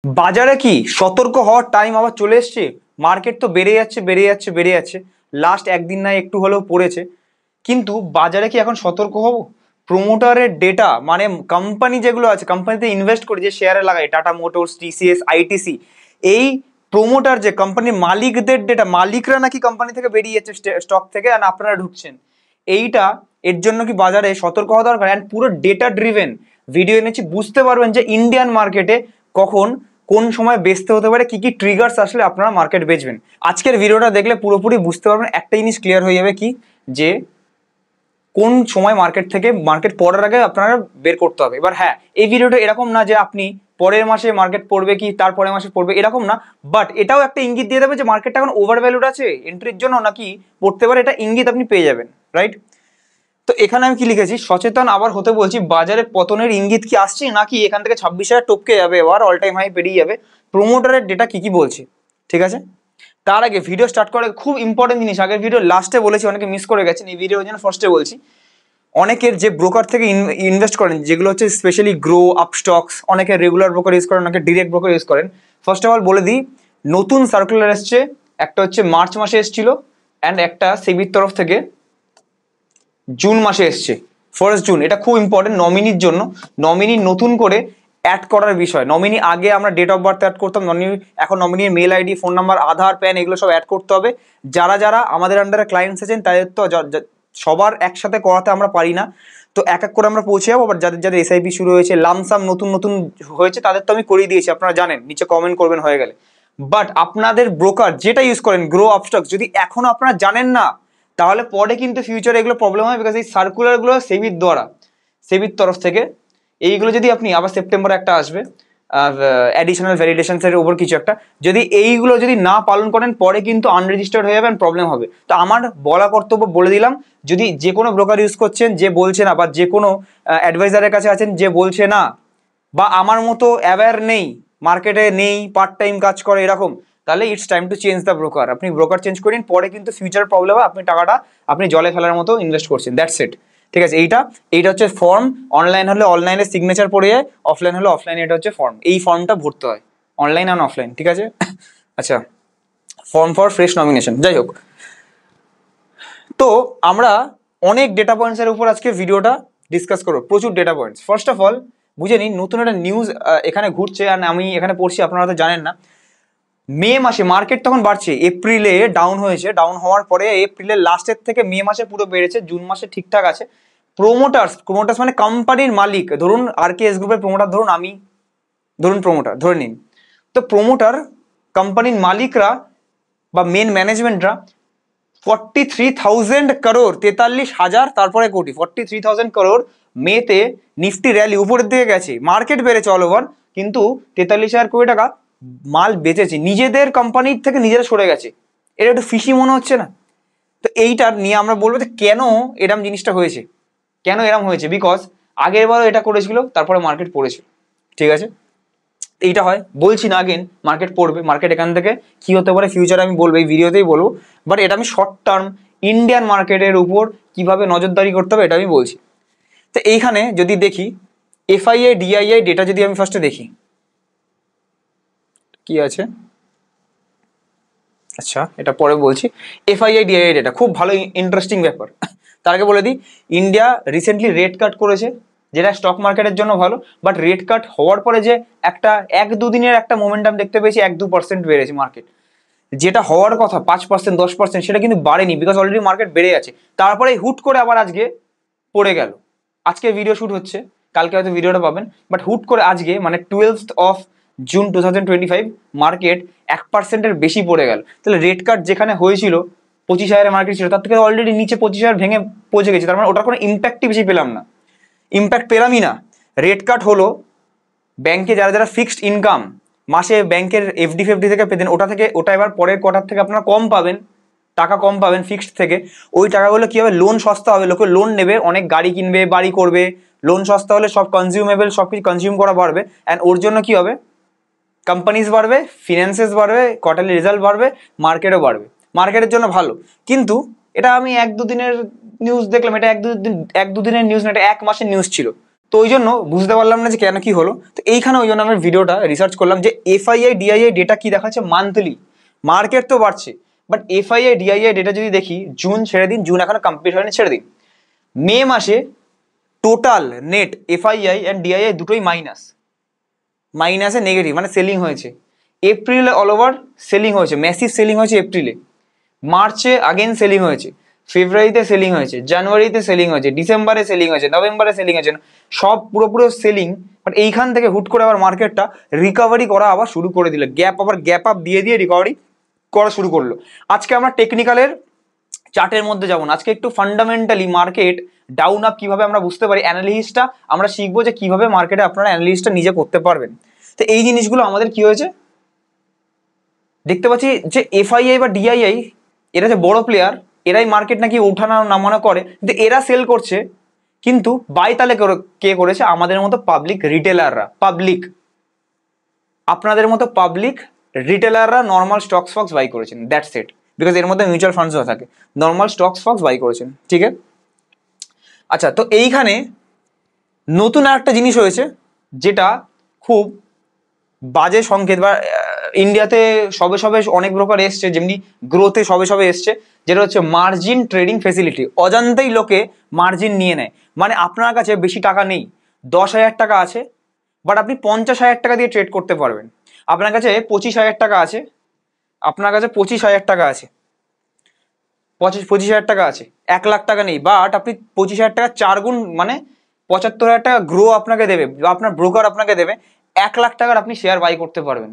বাজারে কি সতর্ক হওয়ার টাইম আবার চলে এসছে। মার্কেট তো বেড়ে যাচ্ছে। লাস্ট একদিন না একটু হলেও পড়েছে, কিন্তু বাজারে কি এখন সতর্ক হব? প্রোমোটারের ডেটা মানে কোম্পানি যেগুলো আছে, কোম্পানিতে ইনভেস্ট করে যে শেয়ারে লাগায়, টাটা মোটরস, টিসিএস, আইটিসি, এই প্রোমোটার যে কোম্পানির মালিকদের ডেটা, মালিকরা নাকি কোম্পানি থেকে বেরিয়ে যাচ্ছে স্টক থেকে, আর আপনারা ঢুকছেন। এইটা এর জন্য কি বাজারে সতর্ক হওয়া দরকার। অ্যান্ড পুরো ডেটা ড্রিভেন ভিডিও এনেছি, বুঝতে পারবেন যে ইন্ডিয়ান মার্কেটে কখন কোন সময় বেচতে হতে পারে, কি কি ট্রিগার্স আসলে আপনারা মার্কেট বেচবেন। আজকের ভিডিওটা দেখলে পুরোপুরি বুঝতে পারবেন। একটা জিনিস ক্লিয়ার হয়ে যাবে, কি যে কোন সময় মার্কেট পড়ার আগে আপনারা বের করতে হবে। এবার হ্যাঁ, এই ভিডিওটা এরকম না যে আপনি পরের মাসে মার্কেট পড়বে কি তার পরের মাসে পড়বে, এরকম না। বাট এটাও একটা ইঙ্গিত দিয়ে দেবে যে মার্কেটটা এখন ওভার ভ্যালুড আছে, এন্ট্রির জন্য নাকি পড়তে পারে, এটা ইঙ্গিত আপনি পেয়ে যাবেন, রাইট? তো এখানে আমি কি লিখেছি, সচেতন আবার হতে বলছি। বাজারে পতনের ইঙ্গিত কি আসছে, নাকি এখান থেকে 26,000 টপকে যাবে, এবার অল টাইম হাই পেরিয়ে যাবে? প্রোমোটারের ডেটা কি কি বলছে, ঠিক আছে? তার আগে ভিডিও স্টার্ট করে খুব ইম্পর্টেন্ট জিনিস, আগের ভিডিও লাস্টে বলেছি, অনেকে মিস করে গেছেন, এই ভিডিওর জন্য ফার্স্টে বলছি। অনেকের যে ব্রোকার থেকে ইনভেস্ট করেন, যেগুলো হচ্ছে স্পেশালি গ্রো আপ স্টকস, অনেকে রেগুলার ব্রোকার ইউজ করেন, অনেকে ডিরেক্ট ব্রোকার ইউজ করেন। ফার্স্ট অফ অল বলে দিই, নতুন সার্কুলার এসছে, একটা হচ্ছে মার্চ মাসে এসেছিল, অ্যান্ড একটা সেবির তরফ থেকে জুন মাসে এসছে, 1 জুন। এটা খুব ইম্পর্টেন্ট নমিনির জন্য। নমিনি নতুন করে অ্যাড করার বিষয়। নমিনি আগে আমরা ডেট অফ বার্থ অ্যাড করতাম, এখন নমিনির মেল আইডি, ফোন নাম্বার, আধার, প্যান, এগুলো সব অ্যাড করতে হবে। যারা যারা আমাদের আন্ডারে ক্লায়েন্টস আছেন, তাদের তো সবার একসাথে করাতে আমরা পারি না, তো এক এক করে আমরা পৌঁছে যাবো। আবার যাদের যাদের এসআইপি শুরু হয়েছে, লামসাম নতুন নতুন হয়েছে, তাদের তো আমি করিয়ে দিয়েছি, আপনারা জানেন, নিচে কমেন্ট করবেন হয়ে গেলে। বাট আপনাদের ব্রোকার যেটা ইউজ করেন, গ্রো আপ স্টক, যদি এখনো আপনারা জানেন না, তাহলে পরে কিন্তু ফিউচারে এগুলো প্রবলেম হয়। বিকজ এই সার্কুলারগুলো সেবির তরফ থেকে, এইগুলো যদি আপনি আবার সেপ্টেম্বরে একটা আসবে অ্যাডিশনাল ভ্যালিডেশনসের উপর কিছু একটা, যদি এইগুলো যদি না পালন করেন, পরে কিন্তু আনরেজিস্টার্ড হয়ে যাবেন, প্রবলেম হবে। তো আমার বলা কর্তব্য বলে দিলাম, যদি যে কোনো ব্রোকার ইউজ করছেন যে বলছে না, বা যে কোনো অ্যাডভাইজারের কাছে আছেন যে বলছে না, বা আমার মতো অ্যাওয়্যার নেই, মার্কেটে নেই, পার্ট টাইম কাজ করে এরকম, তাহলে it's time to change the broker. আপনি ব্রোকার চেঞ্জ করেন, পরে কিন্তু ফিউচার প্রবলেম হয়, আপনি টাকাটা আপনি জলে ফেলার মতো ইনভেস্ট করছেন, দ্যাটস ইট। ঠিক আছে, এইটা হচ্ছে ফর্ম। অনলাইন হলে অনলাইনে সিগনেচার পড়ে যায়, অফলাইন হলে অফলাইনে, এটা হচ্ছে ফর্ম। এই ফর্মটা ভরতে হয় অনলাইন আর অফলাইন, ঠিক আছে? আচ্ছা, ফর্ম ফর ফ্রেশ নমিনেশন। যাই হোক, তো আমরা অনেক ডেটা পয়েন্টসের উপর আজকে ভিডিওটা ডিসকাস করবো, প্রচুর data points. First of all বুঝে নিন, নতুন একটা নিউজ এখানে ঘুরছে, আর আমি এখানে পড়ছি, আপনারা তো জানেন না। মে মাসে মার্কেট তখন বাড়ছে, এপ্রিলে ডাউন হয়েছে, ডাউন হওয়ার পরে এপ্রিলের লাস্টের থেকে মে মাসে পুরো বেড়েছে, জুন মাসে ঠিকঠাক আছে। প্রোমোটার্স মানে কোম্পানির মালিক, ধরুন RKS গ্রুপের প্রোমোটার, ধরুন প্রোমোটার ধরে নিন। তো প্রোমোটার কোম্পানির মালিকরা বা মেন ম্যানেজমেন্টরা 43,000 করোড়, 43,000 তারপরে কোটি, 43,000 করোড় মেতে নিফটি র্যালি উপরের দিকে গেছে, মার্কেট বেড়েছে অল ওভার, কিন্তু 43,000 কোটি টাকা মাল বেচেছে, নিজেদের কোম্পানির থেকে নিজেরা সরে গেছে। এটা একটু ফিশি মনে হচ্ছে না? তো এইটার নিয়ে আমরা বলবো যে কেন এরম জিনিসটা হয়েছে, কেন এরম হয়েছে। বিকজ আগের বারও এটা করেছিল, তারপরে মার্কেট পড়েছিল, ঠিক আছে? এইটা হয়, বলছি না আগেন মার্কেট পড়বে, মার্কেট এখান থেকে কি হতে পারে ফিউচারে আমি বলবো, এই ভিডিওতেই বলবো। বাট এটা আমি শর্ট টার্ম ইন্ডিয়ান মার্কেটের উপর কিভাবে নজরদারি করতে হবে এটা আমি বলছি। তো এইখানে যদি দেখি FII DII ডেটা, যদি আমি ফার্স্টে দেখি কি আছে, আচ্ছা এটা পরে বলছি। FII DII ডেটা খুব ভালো ইন্টারেস্টিং ব্যাপার। তার আগে বলে দিই, ইন্ডিয়া রিসেন্টলি রেট কাট করেছে, যেটা স্টক মার্কেটের জন্য ভালো। বাট রেট কাট হওয়ার পরে যে একটা 1-2 দিনের একটা মোমেন্টাম দেখতে পেয়েছি, 1-2% বেড়েছে মার্কেট। যেটা হওয়ার কথা 5%, 10%, সেটা কিন্তু বাড়েনি, বিকজ অলরেডি মার্কেট বেড়ে আছে। তারপরে হুট করে আবার আজকে পড়ে গেল। আজকে ভিডিও শুট হচ্ছে, কালকে হয়তো ভিডিওটা পাবেন, বাট হুট করে আজকে মানে 12 জুন 2025 মার্কেট 1%-এর বেশি পড়ে গেল। তাহলে রেট কাট যেখানে হয়েছিল 25,000 মার্কেট ছিল, তার থেকে অলরেডি নিচে 25,000 ভেঙে পৌঁছে গেছে। তার মানে ওটার কোনো ইম্প্যাক্টই বেশি পেলাম না, ইম্প্যাক্ট পেলামই না। রেট কাট হলো, ব্যাংকে যারা যারা ফিক্সড ইনকাম মাসে ব্যাংকের FD থেকে পেতেন, ওটা এবার পরের কোয়ার্টার থেকে আপনারা কম পাবেন, টাকা কম পাবেন ফিক্সড থেকে। ওই টাকাগুলো কি হবে, লোন সস্তা হবে, লোকে লোন নেবে, অনেক গাড়ি কিনবে, বাড়ি করবে। লোন সস্তা হলে সব কনজিউমেবল, সব কিছু কনজিউম করা বাড়বে, অ্যান্ড ওর জন্য কি হবে, কোম্পানিজ বাড়বে, ফিনান্সেস বাড়বে, কোয়ার্টারলি রেজাল্ট বাড়বে, মার্কেটও বাড়বে, মার্কেটের জন্য ভালো। কিন্তু এটা আমি 1-2 দিনের নিউজ দেখলাম, এটা এক দু দিনের নিউজ না, এটা 1 মাসের নিউজ ছিল। তো ওই জন্য বুঝতে পারলাম না যে কেন কি হলো। তো এইখানে ওই জন্য আমি ভিডিওটা রিসার্চ করলাম যে এফআইআই ডিআইআই ডেটা কি দেখাচ্ছে মান্থলি, মার্কেট তো বাড়ছে বাট এফআইআই ডিআইআই ডেটা যদি দেখি, জুন ছেড়ে দিন, জুন এখনো কমপ্লিট হয়নি, ছেড়ে দিন, মে মাসে total net FII and DII দুটোই মাইনাসে নেগেটিভ, মানে সেলিং হয়েছে। এপ্রিলে অল ওভার সেলিং হয়েছে, ম্যাসিভ সেলিং হয়েছে এপ্রিলে, মার্চে আগেন সেলিং হয়েছে, ফেব্রুয়ারিতে সেলিং হয়েছে, জানুয়ারিতে সেলিং হয়েছে, ডিসেম্বরে সেলিং হয়েছে, নভেম্বরে সেলিং হয়েছে, সব পুরো সেলিং। বাট এইখান থেকে হুট করে আবার মার্কেটটা রিকভারি করা আবার শুরু করে দিল, গ্যাপ আপ দিয়ে রিকভারি করা শুরু করলো। আজকে আমরা টেকনিক্যালের চার্টের মধ্যে যাবো না, আজকে একটু ফান্ডামেন্টালি মার্কেট ডাউন আপ কিভাবে আমরা বুঝতে পারি, অ্যানালিসিসটা আমরা শিখবো যে কিভাবে মার্কেটে আপনারা অ্যানালিসিসটা নিজে করতে পারবেন। তো এই জিনিসগুলো আমাদের কি হয়েছে দেখতে পাচ্ছি যে এফআইআই বা ডিআইআই এরা যে বড় প্লেয়ার, এরাই মার্কেট নাকি ওঠানো নামানো করে, কিন্তু এরা সেল করছে, কিন্তু বাই তাহলে কে করেছে? আমাদের মতো পাবলিক রিটেলাররা, আপনাদের মতো পাবলিক রিটেলাররা নর্মাল স্টকস ফক্স বাই করেছেন, দ্যাটস ইট। বিকজ এর মধ্যে মিউচুয়াল ফান্ডসও থাকে, নর্মাল স্টকস ফক্স বাই করেছেন, ঠিক আছে। আচ্ছা, তো এইখানে নতুন আরেকটা জিনিস হয়েছে যেটা খুব বাজে সংকেত, বা ইন্ডিয়াতে সবে অনেক ব্রোকার এসছে, যেমনি গ্রোথে সবে এসছে, যেটা হচ্ছে মার্জিন ট্রেডিং ফেসিলিটি। অজান্তেই লোকে মার্জিন নিয়ে নেয়, মানে আপনার কাছে বেশি টাকা নেই, 10,000 টাকা আছে, বাট আপনি 50,000 টাকা দিয়ে ট্রেড করতে পারবেন। আপনার কাছে 25,000 টাকা আছে, 25,000 টাকা আছে, 25,000 টাকা আছে, 1,00,000 টাকা নেই, বাট আপনি 25,000 টাকা 4 গুণ মানে 75,000 টাকা গ্রো আপনাকে দেবে, বা আপনার ব্রোকার আপনাকে দেবে, 1,00,000 টাকার আপনি শেয়ার বাই করতে পারবেন।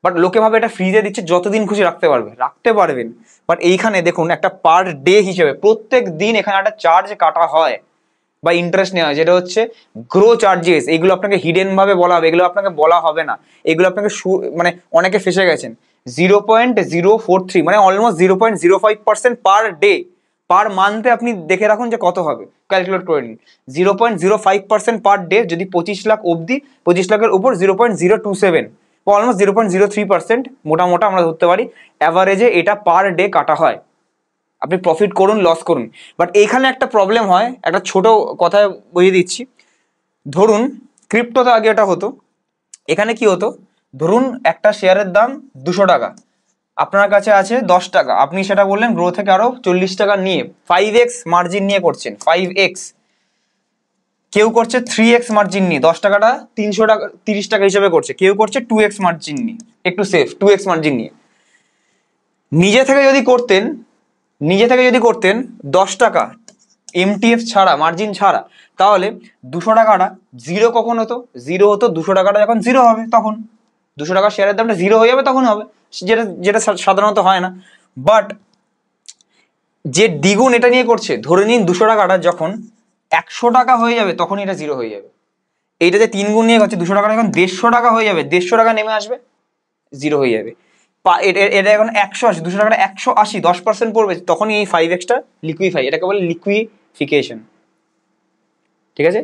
বাট লোকে ভাবে এটা ফ্রিতে দিচ্ছে, যতদিন খুশি রাখতে পারবেন। বাট এইখানে দেখুন একটা পার ডে হিসেবে প্রত্যেক দিন এখানে একটা চার্জ কাটা হয় বা ইন্টারেস্ট নেওয়া হয়, যেটা হচ্ছে গ্রো চার্জেস। এইগুলো আপনাকে হিডেন ভাবে বলা হবে, এগুলো আপনাকে বলা হবে না, এগুলো আপনাকে মানে অনেকে ফেসে গেছেন। 0.043 মানে অলমোস্ট 0.05% পার ডে, পার মান্থে আপনি দেখে রাখুন যে কত হবে, ক্যালকুলেট করে নিন। 0.05% পার ডে, যদি 25 লাখ অবধি, 25 লাখের উপর 0.027, অলমোস্ট 0.03% মোটামোটা আমরা ধরতে পারি অ্যাভারেজে এটা পার ডে কাটা হয়। আপনি প্রফিট করুন লস করুন, বাট এইখানে একটা প্রবলেম হয়, একটা ছোট কথায় বুঝিয়ে দিচ্ছি। ধরুন ক্রিপ্টোতে আগে এটা হতো, এখানে কি হতো, ধরুন একটা শেয়ারের দাম 200 টাকা, আপনার কাছে আছে 10 টাকা, আপনি সেটা বললেন গ্রো থেকে আরো 40 টাকা নিয়ে 5x মার্জিন নিয়ে করছেন, 5x। কেউ করছে 3x মার্জিন নিয়ে, 10 টাকাটা 300 টাকা 30 টাকা হিসেবে করছে, কেউ করছে 2x মার্জিন নিয়ে, একটু সেফ 2x মার্জিন নিয়ে। নিজে থেকে যদি করতেন 10 টাকা এমটিএফ ছাড়া, মার্জিন ছাড়া, তাহলে 200 টাকাটা জিরো কখন হতো? জিরো হতো 200 টাকাটা যখন জিরো হবে, তখন 200 টাকা শেয়ারের দামটা জিরো হয়ে যাবে, তখন হবে, যেটা সাধারণত হয় না। বাট যে দ্বিগুণ এটা নিয়ে করছে, ধরে নিন 200 টাকাটা যখন 100 টাকা হয়ে যাবে, তখন এটা জিরো হয়ে যাবে। এইটা যে 3 গুণ নিয়ে করছে, 200 টাকা যখন 150 টাকা হয়ে যাবে, 150 টাকা নেমে আসবে, জিরো হয়ে যাবে। এটা এখন 180, 200 টাকাটা 180, 10% পড়বে, তখনই এই 5x-টা লিকুইফাই, এটাকে বলে লিকুইফিকেশন, ঠিক আছে,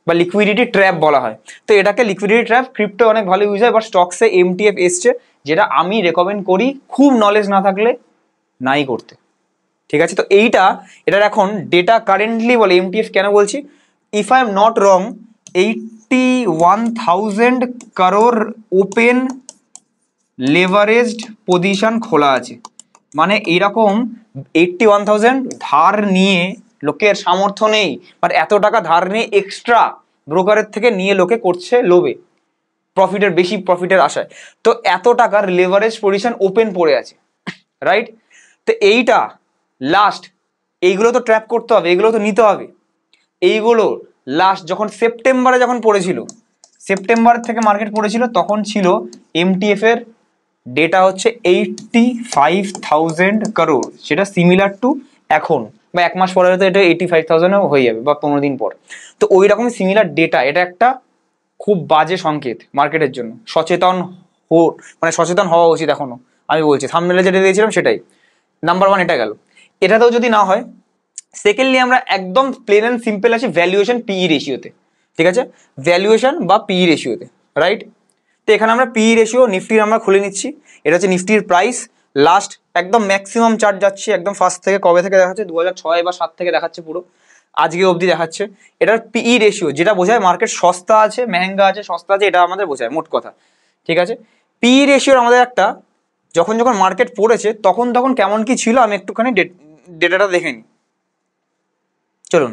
বা লিকুইডিটি ট্র্যাপ বলা হয়। তো এটাকে লিকুইডিটি ট্র্যাপ ক্রিপ্টো অনেক ভালো ইউজ হয়, বাট স্টকসে এমটিএফ এসছে, যেটা আমি রেকমেন্ড করি খুব নলেজ না থাকলে নাই করতে, ঠিক আছে। তো এটার এখন ডেটা কারেন্টলি বলে, এমটিএফ কেন বলছি, if I am not wrong 81,000 crore open leveraged position খোলা আছে, মানে এইরকম 81,000 ধার নিয়ে, লোকের সামর্থ্য নেই, বাট এত টাকা ধার নিয়ে এক্সট্রা ব্রোকারের থেকে নিয়ে লোকে করছে লোভে, বেশি প্রফিটের আশায়। তো এত টাকার লেভারেজ পজিশন ওপেন পড়ে আছে, রাইট। তো এইটা লাস্ট, এইগুলো তো ট্র্যাপ করতে হবে, এগুলো তো নিতে হবে। এইগুলো লাস্ট যখন সেপ্টেম্বরে পড়েছিল, সেপ্টেম্বর থেকে মার্কেট পড়েছিল, তখন ছিল এমটিএফ এর ডেটা হচ্ছে 85,000 crore, সেটা সিমিলার টু এখন, বা 1 মাস পরে হয়তো এটা 85,000 হয়ে যাবে, বা 15 দিন পর। তো ওই রকমই সিমিলার ডেটা, এটা একটা খুব বাজে সংকেত মার্কেটের জন্য। সচেতন হওয়া উচিত এখনো, আমি বলছি। থাম্বনেলে যেটা দিয়েছিলাম সেটাই, নাম্বার 1 এটা গেল। এটাতেও যদি না হয়, সেকেন্ডলি আমরা একদম প্লেন অ্যান্ড সিম্পল আছি ভ্যালুয়েশন পিই রেশিওতে, ঠিক আছে, ভ্যালুয়েশন বা পিই রেশিওতে, রাইট। তো এখানে আমরা পিই রেশিও নিফটির আমরা খুলে নিচ্ছি। এটা হচ্ছে নিফটির প্রাইস, লাস্ট একদম ম্যাক্সিমাম চার্ট যাচ্ছে, একদম ফার্স্ট থেকে কবে থেকে দেখাচ্ছে, 2006 বা 7 থেকে দেখাচ্ছে পুরো। আজকে অবধি দেখাচ্ছে। এটার পিই রেশিও যেটা বোঝায় মার্কেট সস্তা আছে, মেহেঙ্গা আছে, সস্তা আছে, এটা আমাদের বোঝায় মোট কথা। ঠিক আছে, পিই রেশিওর আমাদের একটা যখন যখন মার্কেট পড়েছে তখন তখন কেমন কি ছিল আমি একটুখানি ডেটাটা দেখে নিই। চলুন,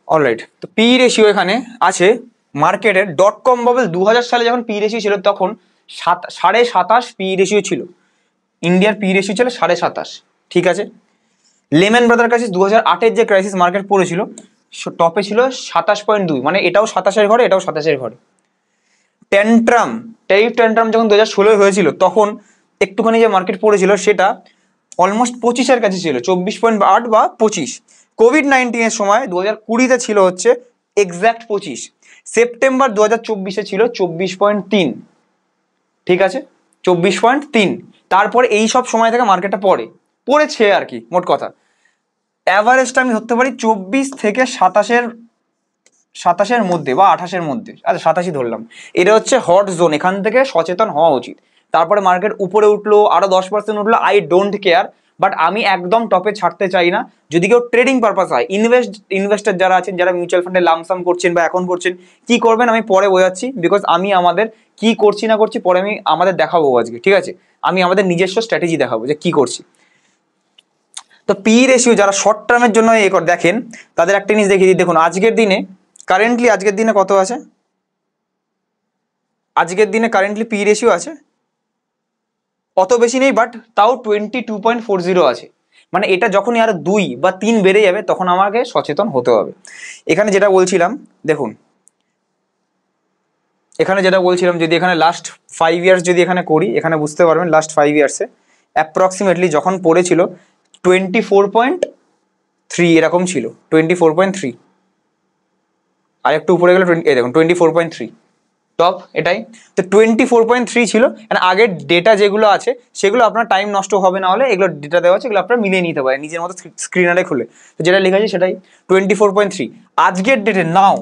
অলরাইট। তো পি রেশিও এখানে আছে মার্কেটের .com বাবল 2000 সালে যখন পি রেশিও ছিল তখন 27.5 পি রেশিও ছিল। ইন্ডিয়ার পি রেশিও ছিল 27.5। ঠিক আছে, লেম্যান ব্রাদার ক্রাইসিস 2008-এর যে ক্রাইসিস মার্কেট পড়েছিল টপে ছিল 27.2, মানে এটাও 27-এর ঘরে, এটাও 27-এর ঘরে। ট্যারিফ ট্যান্ট্রাম যখন 2016 হয়েছিল তখন একটুখানি যে মার্কেট পড়েছিল সেটা অলমোস্ট 25-এর কাছে ছিল, 24.8 বা 25। কোভিড-19-এর সময় 2020-তে ছিল হচ্ছে এক্স্যাক্ট 25। সেপ্টেম্বর 2024-এ ছিল 24.3। ঠিক আছে, 24.3। তারপরে এই সব সময় থেকে মার্কেটটা পড়েছে আর কি। মোট কথা অ্যাভারেজটা আমি ধরতে পারি 24 থেকে 27-এর মধ্যে বা 28-এর মধ্যে। আচ্ছা 27-ই ধরলাম। এটা হচ্ছে হট জোন, এখান থেকে সচেতন হওয়া উচিত। তারপরে মার্কেট উপরে উঠলো, আরো 10% উঠলো, আই ডোন্ট কেয়ার, বাট আমি একদম টপে ছাড়তে চাই না। যদি কেউ ট্রেডিং পারপাস হয়, ইনভেস্টার যারা আছেন, যারা মিউচুয়াল ফান্ডে লামসাম করছেন বা এখন করছেন, কি করবেন আমি পরে বোঝাচ্ছি, বিকজ আমি আমাদের কি করছি না করছি পরে আমি আমাদের দেখাবো আজকে। ঠিক আছে, আমি আমাদের নিজস্ব স্ট্র্যাটেজি দেখাবো যে কি করছি। তো পি রেশিও যারা শর্ট টার্মের জন্য দেখেন তাদের একটা জিনিস দেখিয়ে দিই। দেখুন আজকের দিনে কারেন্টলি কত আছে, আজকের দিনে কারেন্টলি পি রেশিও আছে অত বেশি নেই, বাট তাও 22.40 আছে। মানে এটা যখনই আরো 2 বা 3 বেড়ে যাবে তখন আমাকে সচেতন হতে হবে। এখানে যেটা বলছিলাম দেখুন, যদি এখানে লাস্ট 5 ইয়ার্স যদি এখানে করি, এখানে বুঝতে পারবেন লাস্ট 5 ইয়ার্সে অ্যাপ্রক্সিমেটলি যখন পড়েছিল 24.3 এরকম ছিল, 24.3। আর একটু উপরে গেলে দেখুন 24.3 টপ, এটাই তো 24.3 ছিল। আগের ডেটা যেগুলো আছে সেগুলো আপনার টাইম নষ্ট হবে না, হলে এগুলো ডেটা দেওয়া আছে, এগুলো আপনারা মিলিয়ে নিতে পারেন নিজের মতো স্ক্রিনারে খুলে। তো যেটা লেখা আছে সেটাই 24.3 আজকের ডেটে। নাও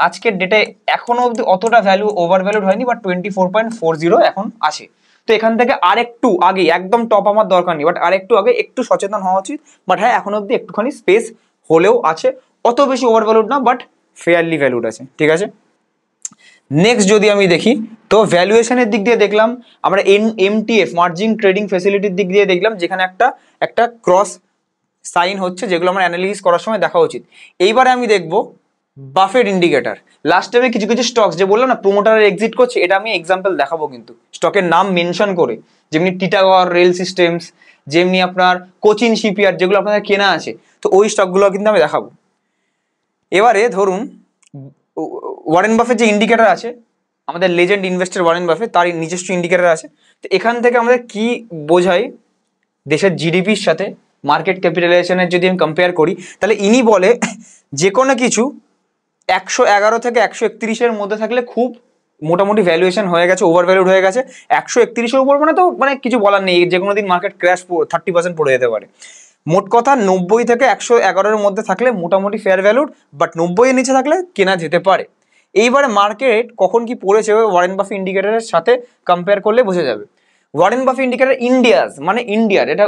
আজকের ডেটে এখনো অব্দি অতটা ভ্যালু ওভার ভ্যালুড হয়নি, বাট 24.40 এখন আছে। তো এখান থেকে আরেকটু আগে, একদম টপ আমার দরকার নেই, বাট আরেকটু আগে একটু সচেতন হওয়া উচিত। বাট হ্যাঁ, এখন অব্দি একটুখানি স্পেস হলেও আছে, অত বেশি ওভার ভ্যালুড না, বাট ফেয়ারলি ভ্যালুড আছে। ঠিক আছে, নেক্সট যদি আমি দেখি তো ভ্যালুয়েশনের দিক দিয়ে দেখলাম আমরা এমটিএফ মার্জিন ট্রেডিং ফ্যাসিলিটির দিক দিয়ে দেখলাম, যেখানে একটা ক্রস সাইন হচ্ছে, যেগুলো আমার অ্যানালিসিস করার সময় দেখা উচিত। এইবারে আমি দেখবো বাফেট ইন্ডিকেটর। লাস্ট টাইমে কিছু কিছু স্টকস যে বললাম না প্রোমোটারের এক্সিট করছে, এটা আমি এক্সাম্পল দেখাবো কিন্তু স্টকের নাম মেনশন করে, যেমনি টিটাগড় রেল সিস্টেমস, যেমনি আপনার কোচিন শিপইয়ার্ড, যেগুলো আপনাদের কেনা আছে, তো ওই স্টকগুলো কিন্তু আমি দেখাবো। এবারে ধরুন ওয়ারেন বাফের যে ইন্ডিকেটর আছে, আমাদের লেজেন্ড ইনভেস্টর ওয়ারেন বাফেট, তার নিজস্ব ইন্ডিকেটর আছে। তো এখান থেকে আমাদের কি বোঝায়, দেশের জিডিপির সাথে মার্কেট ক্যাপিটালাইজেশনের যদি আমি কম্পেয়ার করি, তাহলে ইনি বলে যে কোনো কিছু 111 থেকে 131-এর মধ্যে থাকলে খুব মোটামুটি ভ্যালুয়েশন হয়ে গেছে, ওভার ভ্যালুড হয়ে গেছে। 131-এর উপর মানে তো মানে কিছু বলার নেই, যে কোনো দিন মার্কেট ক্র্যাশ 30% পড়ে যেতে পারে। মোট কথা 90 থেকে 111-এর মধ্যে থাকলে মোটামুটি ফেয়ার ভ্যালুড, বাট 90-এর নিচে থাকলে কেনা যেতে পারে। এইবারে মার্কেট কখন কি পড়েছে ওয়ারেন বাফে ইন্ডিকেটরের সাথে কম্পেয়ার করলে বোঝা যাবে। ওয়ারেন বাফে ইন্ডিকেটর ইন্ডিয়ার, এটা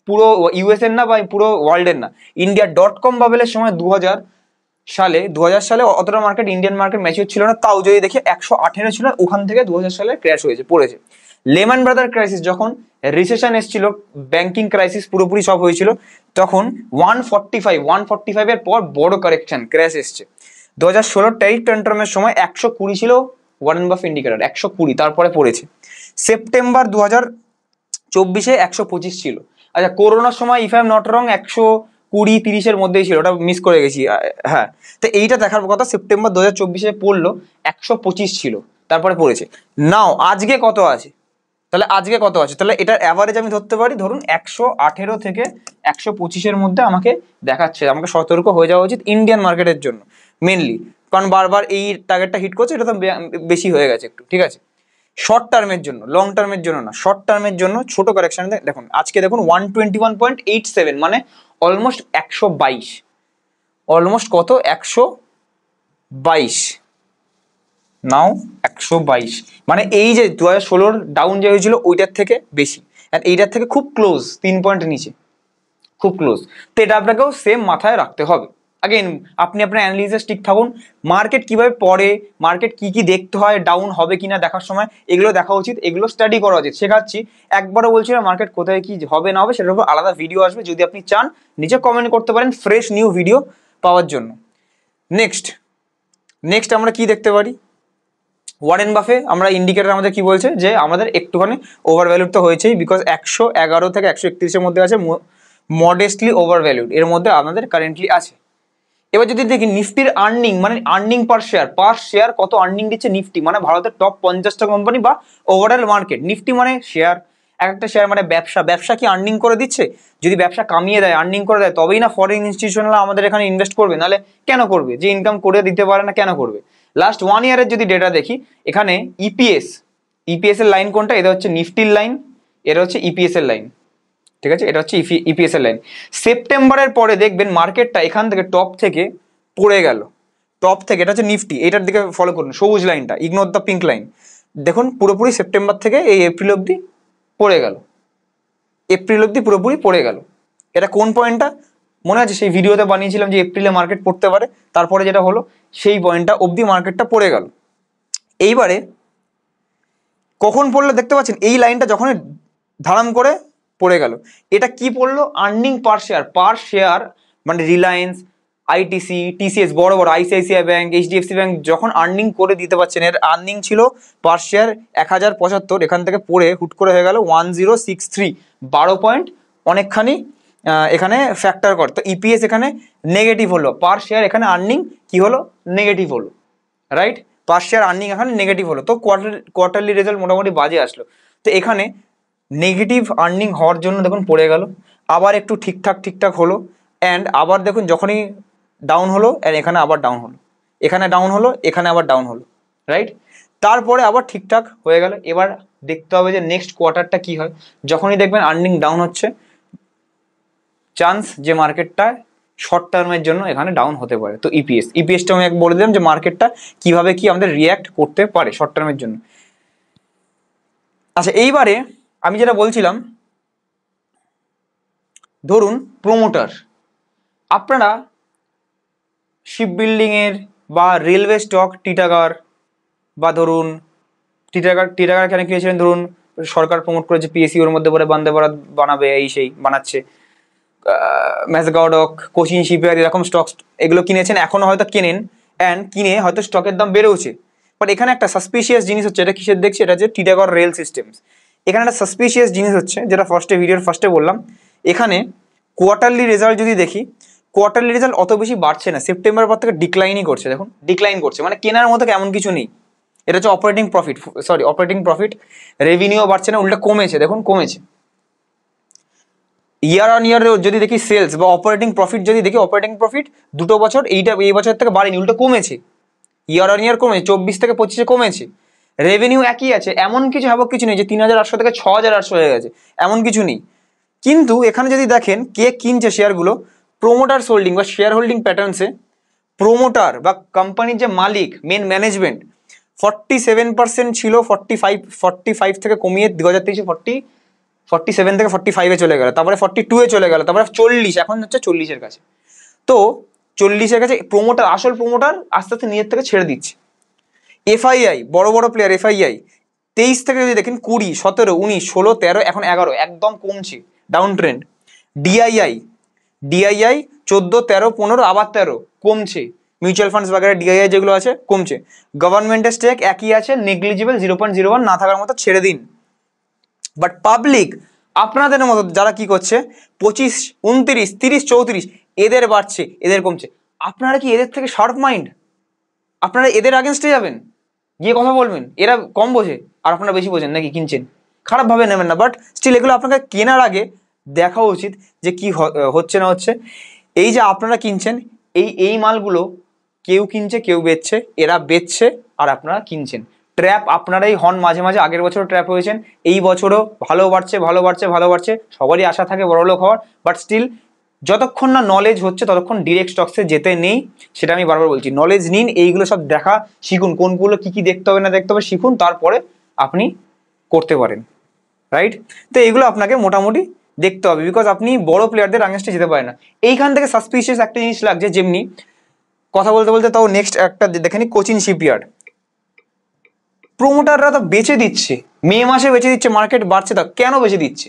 পুরো ইউএসএর না বা পুরো ওয়ার্ল্ডের না, ইন্ডিয়া .com বাবেলের সময় 2000 সালে অতটা মার্কেট, ইন্ডিয়ান মার্কেট ম্যাচিউর ছিল না, তাও যদি দেখি 118 ছিল, ওখান থেকে 2000 সালে ক্র্যাশ পড়েছে। লেম্যান ব্রাদার ক্রাইসিস যখন রিসেশন এসেছিল, ব্যাংকিং ক্রাইসিস পুরোপুরি সব হয়েছিল, তখন 145-এর পর বড় কারেকশন ক্র্যাশ এসছে। 2016 ট্যারিফ ট্যান্ট্রামের সময় 120 ছিল ওয়ারেন বাফে ইন্ডিকেটর, 120, তারপরে পড়েছে। সেপ্টেম্বর 2024-এ 125 ছিল। আচ্ছা করোনার সময় if I am not wrong 120-30-এর মধ্যেই ছিল, ওটা মিস করে গেছি। হ্যাঁ, তো এইটা দেখার কথা, সেপ্টেম্বর 2024-এ পড়লো 125 ছিল, তারপরে পড়েছে। নাও আজকে কত আছে, তাহলে এটার অ্যাভারেজ আমি ধরতে পারি, ধরুন 118 থেকে 125-এর মধ্যে আমাকে দেখাচ্ছে। আমাকে সতর্ক হয়ে যাওয়া উচিত ইন্ডিয়ান মার্কেটের জন্য মেনলি, কারণ বারবার এই টার্গেটটা হিট করছে, এটা তো বেশি হয়ে গেছে একটু। ঠিক আছে, শর্ট টার্মের জন্য, লং টার্মের জন্য না, শর্ট টার্মের জন্য ছোট কারেকশন দেখুন। আজকে দেখুন 121.87, মানে অলমোস্ট 122, অলমোস্ট কত 122, নাও 122, মানে এই যে 2016 ডাউন যে হয়েছিল ওইটার থেকে বেশি, আর এইটার থেকে খুব ক্লোজ, 3 পয়েন্ট নিচে, খুব ক্লোজ। তো এটা আপনাকেও সেম মাথায় রাখতে হবে। আগেন আপনি আপনার অ্যানালিসিস ঠিক থাকুন, মার্কেট কিভাবে পড়ে, মার্কেট কি কি দেখতে হয়, ডাউন হবে কিনা দেখার সময় এগুলো দেখা উচিত, এগুলো স্টাডি করা উচিত, শেখাচ্ছি। একবারও বলছি না মার্কেট কোথায় কি হবে না হবে, সেটার উপর আলাদা ভিডিও আসবে, যদি আপনি চান নিচে কমেন্ট করতে পারেন ফ্রেশ নিউ ভিডিও পাওয়ার জন্য। নেক্সট আমরা কি দেখতে পারি, ওয়ারেন বাফে আমরা ইন্ডিকেটর আমাদের কি বলছে যে আমাদের একটুখানি ওভার ভ্যালুড তো হয়েছেই, বিকজ 111 থেকে 131-এর মধ্যে আছে, মডেস্টলি ওভার ভ্যালুড এর মধ্যে আমাদের কারেন্টলি আছে। এবার যদি দেখি নিফটির আর্নিং, মানে আর্নিং পার শেয়ার কত আর্নিং দিচ্ছে নিফটি, মানে ভারতের টপ 50টা কোম্পানি বা ওভারঅল মার্কেট। নিফটি মানে শেয়ার, এক একটা শেয়ার মানে ব্যবসা কি আর্নিং করে দিচ্ছে? যদি ব্যবসা কামিয়ে দেয়, আর্নিং করে দেয়, তবেই না ফরেন ইনস্টিটিউশনাল আমাদের এখানে ইনভেস্ট করবে, নাহলে কেন করবে? যে ইনকাম করে দিতে পারে না কেন করবে? লাস্ট 1 ইয়ারের যদি ডেটা দেখি, এখানে ইপিএস এর লাইন কোনটা? এটা হচ্ছে নিফটির লাইন, এটা হচ্ছে ইপিএস এর লাইন, ঠিক আছে? এটা হচ্ছে ইপিএস এর লাইন। সেপ্টেম্বরের পরে দেখবেন মার্কেটটা এখান থেকে টপ থেকে পড়ে গেল, টপ থেকে, এটা হচ্ছে নিফটি, এটার দিকে ফলো করুন, সবুজ লাইনটা, ইগনোর দ্য পিঙ্ক লাইন। দেখুন পুরোপুরি সেপ্টেম্বর থেকে এই এপ্রিল অবধি পড়ে গেল, পুরোপুরি পড়ে গেল। এটা কোন পয়েন্টটা মনে আছে? সেই ভিডিওতে বানিয়েছিলাম যে এপ্রিলে মার্কেট পড়তে পারে, তারপরে যেটা হলো সেই পয়েন্টটা অবধি মার্কেটটা পড়ে গেল। এইবারে কখন পড়লো দেখতে পাচ্ছেন? এই লাইনটা যখন ধারাম করে পড়ে গেল, এটা কি পড়লো? আর্নিং পার শেয়ার, মানে রিলায়েন্স, আইটিসি, টিসিএস, বড় বড় আইসিআইসিআই ব্যাংক, এইচডিএফসি ব্যাংক যখন আর্নিং করে দিতে পারছেন, এর আর্নিং ছিল পার শেয়ার 1075, এখান থেকে পড়ে হুট করে হয়ে গেল 1063, 12 পয়েন্ট অনেকখানি এখানে ফ্যাক্টর করে। তো ইপিএস এখানে নেগেটিভ হলো, পার শেয়ার এখানে আর্নিং কি হলো? নেগেটিভ হলো, রাইট? পার শেয়ার আর্নিং এখানে নেগেটিভ হলো, তো কোয়ার্টারলি রেজাল্ট মোটামুটি বাজে আসলো। তো এখানে নেগেটিভ আর্নিং হওয়ার জন্য দেখুন পড়ে গেল, আবার একটু ঠিকঠাক হলো, অ্যান্ড আবার দেখুন যখনই ডাউন হলো, অ্যান্ড এখানে আবার ডাউন হলো, এখানে ডাউন হলো, এখানে আবার ডাউন হলো, রাইট? তারপরে আবার ঠিকঠাক হয়ে গেল। এবার দেখতে হবে যে নেক্সট কোয়ার্টারটা কি হয়। যখনই দেখবেন আর্নিং ডাউন হচ্ছে, চান্স যে মার্কেটটা শর্ট টার্মের জন্য এখানে ডাউন হতে পারে। তো ইপিএসটা আমি বলে দিলাম যে মার্কেটটা কিভাবে কি আমাদের রিয়্যাক্ট করতে পারে শর্ট টার্মের জন্য। আচ্ছা, এইবারে আমি যেটা বলছিলাম, ধরুন প্রমোটার, আপনারা শিপ বিল্ডিং এর বা রেলওয়ে স্টক টিটাগড়, বা ধরুন টিটাগড় কেন কিনেছিলেন? ধরুন সরকার প্রমোট করেছে পিএসসি, ওর মধ্যে বলে বন্দে ভারত বানাবে, এই সেই বানাচ্ছে, ম্যাসগার্ডক, কোচিন শিপইয়ার্ড, এরকম স্টক এগুলো কিনেছেন, এখনো হয়তো কেনেন, অ্যান্ড কিনে হয়তো স্টকের দাম বেড়েওছে। বাট এখানে একটা সাসপিশিয়াস জিনিস হচ্ছে, এটা কিসের দেখছি? এটা হচ্ছে টিটাগড় রেল সিস্টেমস। এখানে একটা সাসপিশিয়াস জিনিস হচ্ছে, যেটা ভিডিওর ফার্স্টে বললাম, এখানে কোয়ার্টারলি রেজাল্ট যদি দেখি, কোয়ার্টারলি রেজাল্ট অত বেশি বাড়ছে না, সেপ্টেম্বর পর থেকে ডিক্লাইনই করছে। দেখুন ডিক্লাইন করছে, মানে কেনার মতো এমন কিছু নেই। এটা হচ্ছে অপারেটিং প্রফিট, রেভিনিউ বাড়ছে না, উল্টা কমেছে, দেখুন কমেছে। ইয়ার অন ইয়ার যদি দেখি সেলস বা অপারেটিং প্রফিট যদি দেখি, অপারেটিং প্রফিট দুটো বছর এই বছর থেকে বাড়েনি, উল্টো কমেছে। ইয়ার অন ইয়ার কমেছে, 24 থেকে 25-এ কমেছে। রেভিনিউ একই আছে, এমন কিছু কিছু নেই যে 3800 থেকে 6800 হয়ে গেছে, এমন কিছু নেই। কিন্তু এখানে যদি দেখেন কে কিনছে শেয়ারগুলো, প্রোমোটার হোল্ডিং বা শেয়ার হোল্ডিং প্যাটার্নসে, প্রোমোটার বা কোম্পানির যে মালিক, মেন ম্যানেজমেন্ট, 47% ছিল, 45 থেকে কমিয়ে 2023-এ 47 থেকে 45-এ চলে গেল, তারপরে 42-এ চলে গেল, তারপরে 40, এখন হচ্ছে 40-এর কাছে। তো 40-এর কাছে প্রোমোটার, আসল প্রোমোটার আস্তে আস্তে নিজের থেকে ছেড়ে দিচ্ছে। এফআইআই, বড় বড় প্লেয়ার, এফআইআই 23 থেকে যদি দেখেন 20, 17, 19, 16, 13, এখন 11, একদম কমছে, ডাউন ট্রেন্ড। ডিআইআই 14, 13, 15, আবার 13, কমছে। মিউচুয়াল ফান্ডস বাগেরা ডিআইআই যেগুলো আছে কমছে। গভর্নমেন্টের স্টেক একই আছে, নেগলিজিবল, 0.01, না থাকার মতো, ছেড়ে দিন। বাট পাবলিক আপনাদের মতো যারা কি করছে, 25, 29, 30, 34, এদের বাড়ছে, এদের কমছে। আপনারা কি এদের থেকে শার্প মাইন্ড? আপনারা এদের আগেনস্টে যাবেন, গিয়ে কথা বলবেন? এরা কম বোঝে আর আপনারা বেশি বোঝেন নাকি? কিনছেন, খারাপ ভাবে নেবেন না, বাট স্টিল এগুলো আপনাকে কেনার আগে দেখা উচিত যে কি হচ্ছে না হচ্ছে। এই যে আপনারা কিনছেন, এই মালগুলো কেউ কিনছে, কেউ বেচছে, এরা বেচছে আর আপনারা কিনছেন। ট্র্যাপ আপনারাই হন মাঝে মাঝে, আগের বছরও ট্র্যাপ হয়েছেন, এই বছরও ভালো বাড়ছে, সবারই আশা থাকে বড়লোক হওয়ার, বাট স্টিল যতক্ষণ না নলেজ হচ্ছে ততক্ষণ ডিরেক্ট স্টকসে যেতে নেই, সেটা আমি বারবার বলছি। নলেজ নিন, এইগুলো সব দেখা শিখুন, কোনগুলো কি কি দেখতে হবে না দেখতে হবে শিখুন, তারপরে আপনি করতে পারেন, রাইট? তো এইগুলো আপনাকে মোটামুটি দেখতে হবে, বিকজ আপনি বড় প্লেয়ারদের আগেনস্টে যেতে পারেন না। এইখান থেকে সাসপিশিয়াস একটা জিনিস লাগছে, যেমনি কথা বলতে বলতে তাও নেক্সট একটা দেখে নি, কোচিন শিপইয়ার্ড। প্রোমোটাররা তো বেচে দিচ্ছে, মে মাসে বেচে দিচ্ছে, মার্কেট বাড়ছে, তা কেন বেচে দিচ্ছে?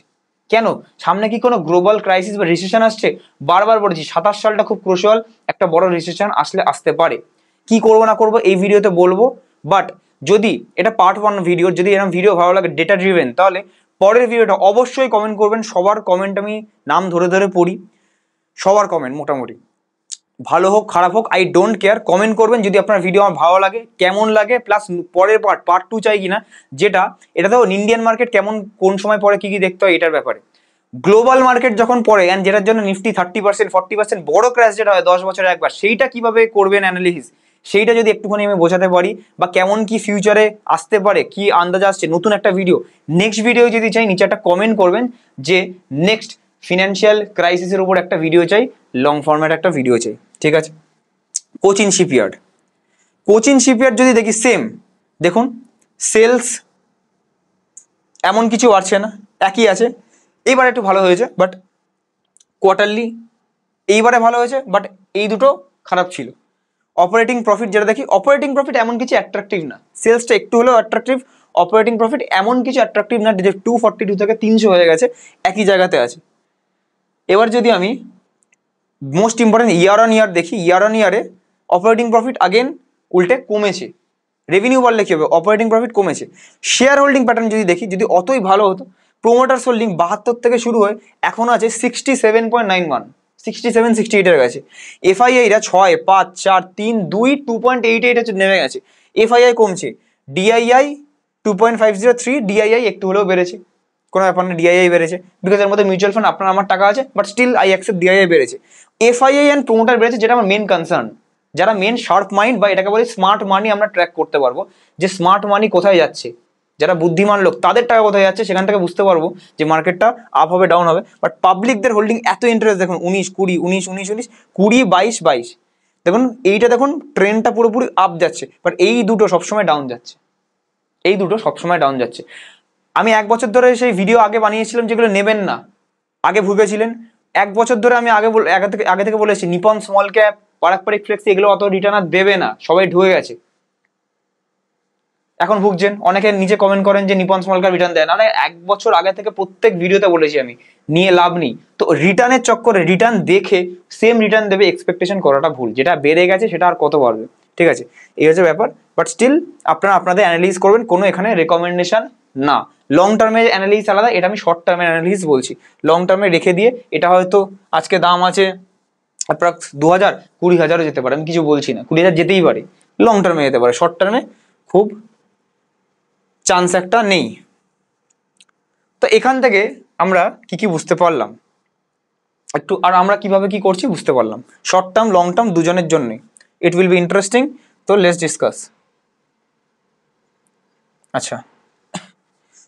কেন? সামনে কি কোনো গ্লোবাল ক্রাইসিস বা রিসেশন আসছে? বারবার বলেছি 27 সালটা খুব ক্রুশিয়াল, একটা বড় রিসেশন আসতে পারে। কি করবো না করবো এই ভিডিওতে বলবো, বাট যদি এটা পার্ট 1 ভিডিও, যদি এরকম ভিডিও ভালো লাগে ডেটা ড্রিভেন, তাহলে পরের ভিডিওটা অবশ্যই কমেন্ট করবেন। সবার কমেন্ট আমি নাম ধরে ধরে পড়ি, সবার কমেন্ট মোটামুটি ভালো হোক খারাপ হোক আই ডোন্ট কেয়ার, কমেন্ট করবেন যদি আপনার ভিডিও আমার ভালো লাগে, কেমন লাগে, প্লাস পরের পার্ট 2 চাই কিনা, যেটা এটাতেও ইন্ডিয়ান মার্কেট কেমন কোন সময় পরে কি কি দেখতে হয় এটার ব্যাপারে। গ্লোবাল মার্কেট যখন পড়ে অ্যান্ড যেটার জন্য নিফটি 30% 40% বড় ক্র্যাশ যেটা হয় 10 বছরে একবার, সেইটা কিভাবে করবেন অ্যানালিসিস, সেইটা যদি একটুখানি আমি বোঝাতে পারি, বা কেমন কি ফিউচারে আসতে পারে, কি আন্দাজ আসছে, নতুন একটা ভিডিও, নেক্সট ভিডিও যদি চাই নিচে একটা কমেন্ট করবেন যে নেক্সট ফিনান্সিয়াল ক্রাইসিসের উপর একটা ভিডিও চাই, লং ফরম্যাট একটা ভিডিও চাই, ঠিক আছে? কোচিন শিপইয়ার্ড, কোচিন শিপইয়ার্ড যদি দেখি সেম, দেখুন সেলস এমন কিছু বাড়ছে না, একই আছে। এইবার একটু ভালো হয়েছে, বাট কোয়ার্টারলি এইবারে ভালো হয়েছে, বাট এই দুটো খারাপ ছিল। অপারেটিং প্রফিট যেটা দেখি, অপারেটিং প্রফিট এমন কিছু অ্যাট্রাকটিভ না, সেলসটা একটু হলেও অ্যাট্রাকটিভ, অপারেটিং প্রফিট এমন কিছু অ্যাট্রাকটিভ না যে 242 থেকে 300 হয়ে গেছে, একই জায়গাতে আছে। এবার যদি আমি মোস্ট ইম্পর্টেন্ট ইয়ার অন ইয়ার দেখি, ইয়ার অন ইয়ারে অপারেটিং প্রফিট আগেন উল্টে কমেছে, রেভিনিউ বাড়লে কি হবে, অপারেটিং প্রফিট কমেছে। শেয়ার হোল্ডিং প্যাটার্ন যদি দেখি, যদি অতই ভালো হতো, প্রোমোটার্স হোল্ডিং 72 থেকে শুরু হয়ে এখনো আছে 67.91, 67-68 এর গেছে। এফআইআইরা 6, 5, 4, 3, 2, 2.88 নেমে গেছে, এফআইআই কমছে, ডিআইআই 2.503, ডিআইআই একটু হলেও বেড়েছে, কোনো ব্যাপার না, ডিআইআই বেড়েছে, বিকজ এর মধ্যে মিউচুয়াল ফান্ড আপনার আমার টাকা আছে, but still I accept DII বেড়েছে। এফআইআই অ্যান্ড প্রোমোটার বেড়েছে, যেটা আমার মেন কনসার্ন। যারা মেন শার্প মাইন্ড বা এটাকে বলি স্মার্ট মানি, আমরা ট্র্যাক করতে পারবো যে স্মার্ট মানি কোথায় যাচ্ছে, যারা বুদ্ধিমান লোক তাদের টাকা কোথায় যাচ্ছে, সেখান থেকে বুঝতে পারবো যে মার্কেটটা আপ হবে ডাউন হবে। বাট পাবলিকদের হোল্ডিং এত ইন্টারেস্ট দেখুন, 19, 20, 19, 19, 19, 20, 22, 22, দেখুন এইটা দেখুন ট্রেন্ডটা পুরোপুরি আপ যাচ্ছে, বাট এই দুটো সবসময় ডাউন যাচ্ছে, এই দুটো সবসময় ডাউন যাচ্ছে। আমি 1 বছর ধরে সেই ভিডিও আগে বানিয়েছিলাম যেগুলো নেবেন না, আগে ভুগেছিলেন। 1 বছর ধরে আমি আগে থেকে বলেছি নিপন স্মল ক্যাপ, পারাকপারিক ফ্লেক্সি এগুলো অত রিটার্ন আর দেবে না, সবাই ঢুকে গেছে, এখন ভুগছেন। অনেকে নিচে কমেন্ট করেন যে নিপন স্মল ক্যাপ রিটার্ন দেয় না, 1 বছর আগে থেকে প্রত্যেক ভিডিওতে বলেছি আমি, নিয়ে লাভ নেই। তো রিটার্নের চক্করে রিটার্ন দেখে সেম রিটার্ন দেবে এক্সপেকটেশন করাটা ভুল, যেটা বেড়ে গেছে সেটা আর কত বাড়বে, ঠিক আছে? এই হচ্ছে ব্যাপার। বাট স্টিল আপনারা আপনাদের অ্যানালিসিস করবেন, কোনো এখানে রেকমেন্ডেশন না। লং টার্মের অ্যানালিসিস আলাদা, এটা আমি শর্ট টার্মের অ্যানালিসিস বলছি। লং টার্মে রেখে দিয়ে এটা হয়তো আজকে দাম আছে অ্যাপ্রক্স 2000, 20,000ও যেতে পারে, আমি কিছু বলছি না, 20,000 যেতেই পারে, লং টার্মে যেতে পারে, শর্ট টার্মে খুব চান্স একটা নেই। তো এখান থেকে আমরা কি কি বুঝতে পারলাম একটু, আর আমরা কিভাবে কি করছি বুঝতে পারলাম, শর্ট টার্ম লং টার্ম দুজনের জন্যই। ইট উইল বি ইন্টারেস্টিং, তো লেটস ডিসকাস। আচ্ছা,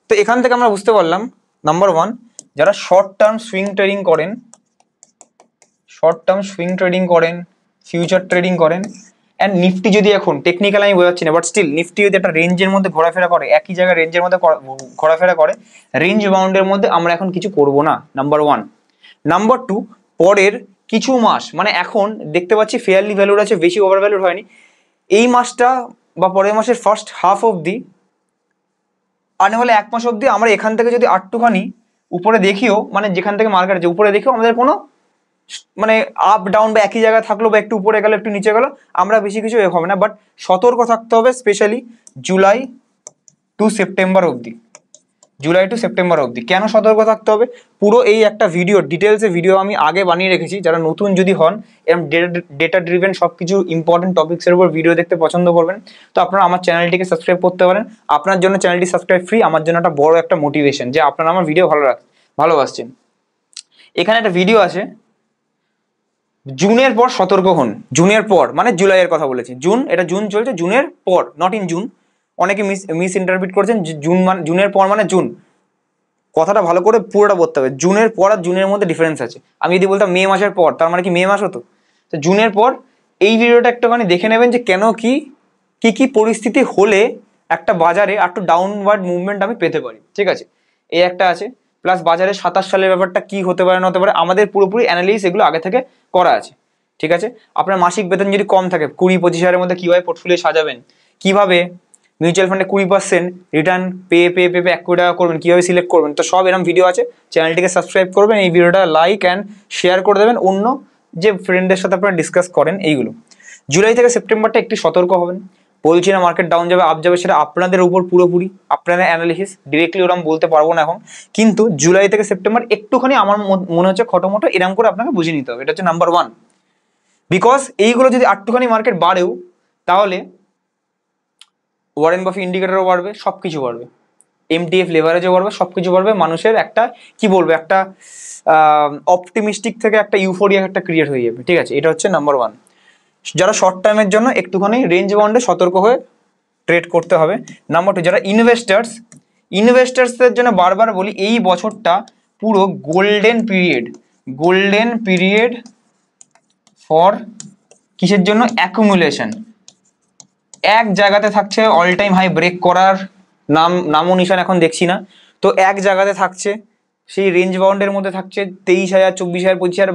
তো এখান থেকে আমরা বুঝতে পারলাম নাম্বার 1, যারা শর্ট টার্ম সুইং ট্রেডিং করেন, ফিউচার ট্রেডিং করেন, অ্যান্ড নিফটি যদি এখন টেকনিক্যাল আমি বোঝাচ্ছি না, বাট স্টিল নিফটি যদি একটা রেঞ্জের মধ্যে ঘোরাফেরা করে, একই জায়গায় রেঞ্জের মধ্যে ঘোরাফেরা করে, রেঞ্জ বাউন্ডের মধ্যে আমরা এখন কিছু করব না, নাম্বার 1। নাম্বার 2, পরের কিছু মাস, মানে এখন দেখতে পাচ্ছি ফেয়ারলি ভ্যালুড আছে, বেশি ওভার ভ্যালুড হয়নি, এই মাসটা বা পরের মাসের ফার্স্ট হাফ অবধি, আর না হলে 1 মাস অবধি আমরা এখান থেকে যদি আটটুখানি উপরে দেখিও, মানে যেখান থেকে মার্কেট আছে উপরে দেখিও আমাদের কোনো মানে আপ ডাউন বা একই জায়গায় থাকলো বা একটু উপরে গেল একটু নিচে গেল, আমরা বেশি কিছু হবে না। বাট সতর্ক থাকতে হবে, স্পেশালি জুলাই টু সেপ্টেম্বর অবধি। কেন সতর্ক থাকতে হবে, পুরো এই একটা ভিডিও ডিটেলসে ভিডিও আমি আগে বানিয়ে রেখেছি। যারা নতুন যদি হন এরকম ডেটা ড্রিভেন সব কিছু ইম্পর্টেন্ট টপিক্সের উপর ভিডিও দেখতে পছন্দ করবেন, তো আপনারা আমার চ্যানেলটিকে সাবস্ক্রাইব করতে পারেন। আপনার জন্য চ্যানেলটি সাবস্ক্রাইব ফ্রি, আমার জন্য একটা বড় একটা মোটিভেশন যে আপনারা আমার ভিডিও ভালোবাসছেন। এখানে একটা ভিডিও আছে, জুনের পর সতর্ক হন। জুনের পর মানে জুলাইয়ের কথা বলেছি, এটা জুন চলছে, জুনের পর, নট ইন জুন। অনেকে মিস ইন্টারপ্রিট করছেন, জুনের পর মানে জুন। কথাটা ভালো করে পুরোটা বলতে হবে। জুনের পর আর জুনের মধ্যে ডিফারেন্স আছে। আমি যদি বলতাম মে মাসের পর, তার মানে কি মে মাস হতো? তো জুনের পর এই ভিডিওটা একটুখানি দেখে নেবেন যে কেন কি কি কি পরিস্থিতি হলে একটা বাজারে একটু ডাউনওয়ার্ড মুভমেন্ট আমি পেতে পারি। ঠিক আছে, এই একটা আছে। প্লাস বাজারে 27 সালের ব্যাপারটা কি হতে পারে না হতে পারে, আমাদের পুরোপুরি অ্যানালিসিস এগুলো আগে থেকে করা আছে। ঠিক আছে, আপনার মাসিক বেতন যদি কম থাকে 20-25 হাজারের মধ্যে কিভাবে পোর্টফোলিও সাজাবেন, কিভাবে মিউচুয়াল ফান্ডে 20% রিটার্ন পেয়ে 1 কোটি টাকা করবেন, কিভাবে সিলেক্ট করবেন, তো সব এরকম ভিডিও আছে। চ্যানেলটিকে সাবস্ক্রাইব করবেন, এই ভিডিওটা লাইক অ্যান্ড শেয়ার করে দেবেন অন্য যে ফ্রেন্ডদের সাথে আপনারা ডিসকাস করেন এইগুলো। জুলাই থেকে সেপ্টেম্বরটা একটু সতর্ক হবেন। বলছি না মার্কেট ডাউন যাবে আপ যাবে, সেটা আপনাদের উপর পুরোপুরি আপনাদের অ্যানালিসিস, ডিরেক্টলি ওরকম বলতে পারবো না এখন। কিন্তু জুলাই থেকে সেপ্টেম্বর একটুখানি আমার মনে হচ্ছে খটোমটো এরকম করে আপনাকে বুঝে নিতে হবে, এটা হচ্ছে নাম্বার 1। বিকজ এইগুলো যদি একটুখানি মার্কেট বাড়েও, তাহলে ওয়ারেন বাফি ইন্ডিকেটরও বাড়বে, সব কিছু বাড়বে, এমটিএফ লেভারেজও বাড়বে, সব কিছু বাড়বে। মানুষের একটা কি বলবো, একটা অপটিমিস্টিক থেকে একটা ইউফোরিয়া একটা ক্রিয়েট হয়ে যাবে। ঠিক আছে, এটা হচ্ছে নাম্বার 1। যারা শর্ট টাইমের জন্য একটুখানি রেঞ্জ বাউন্ডে সতর্ক হয়ে ট্রেড করতে হবে। নাম্বার 2, যারা ইনভেস্টার্সদের জন্য বারবার বলি এই বছরটা পুরো গোল্ডেন পিরিয়ড ফর কিসের জন্য? অ্যাকুমুলেশন। এক জায়গাতে থাকছে, অল টাইম হাই ব্রেক করার নামও নিশান এখন দেখছি না, তো এক জায়গাতে থাকছে, সেই রেঞ্জ বাউন্ডের মধ্যে থাকছে 23,000, 24,000, 25,000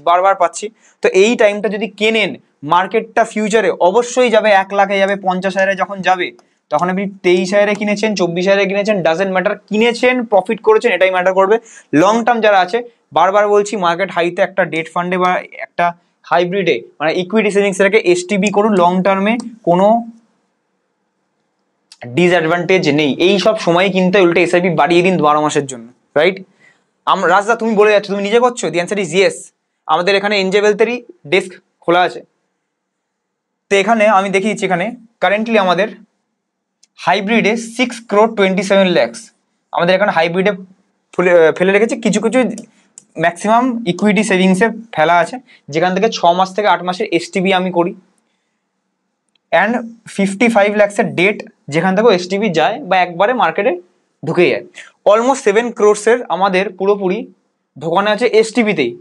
বারবার পাচ্ছি। তো এই টাইমটা যদি কেনেন, মার্কেটটা ফিউচারে অবশ্যই যাবে 1 লাখে যাবে, 50,000-এ যখন যাবে, তখন আপনি 23,000-এ কিনেছেন, 24,000-এ কিনেছেন, ডাজেন্ট ম্যাটার, কিনেছেন প্রফিট করেছেন, এটাই ম্যাটার করবে। লং টার্ম যারা আছে, বারবার বলছি মার্কেট হাইতে একটা ডেট ফান্ডে বা একটা হাইব্রিডে মানে ইকুইটি সেভিংস এটাকে এসটিবি করুন। লং টার্মে কোনো ডিসঅ্যাডভান্টেজ নেই, এই সব সময় কিন্তু উল্টে এসআইপি বাড়িয়ে দিন 12 মাসের জন্য, রাইট? রাজদা তুমি বলে যাচ্ছ, তুমি নিজে করছো? দি অ্যান্সার ইজ ইয়েস। আমাদের এখানে এনজেবেলতেরই ডেস্ক খোলা আছে, তো এখানে আমি দেখিয়েছি, এখানে কারেন্টলি আমাদের হাইব্রিডে 6,27,00,000 আমাদের এখানে হাইব্রিডে ফেলে রেখেছে। কিছু ম্যাক্সিমাম ইকুইটি সেভিংসে ফেলা আছে, যেখান থেকে 6 মাস থেকে 8 মাসের এসটিবি আমি করি। অ্যান্ড 55 lakhs ডেট, যেখান থেকে এসটিবি যায় বা একবারে মার্কেটে ঢুকে যায়। অলমোস্ট 7 crores আমাদের পুরোপুরি ঢোকানো আছে এসটিবিতেই,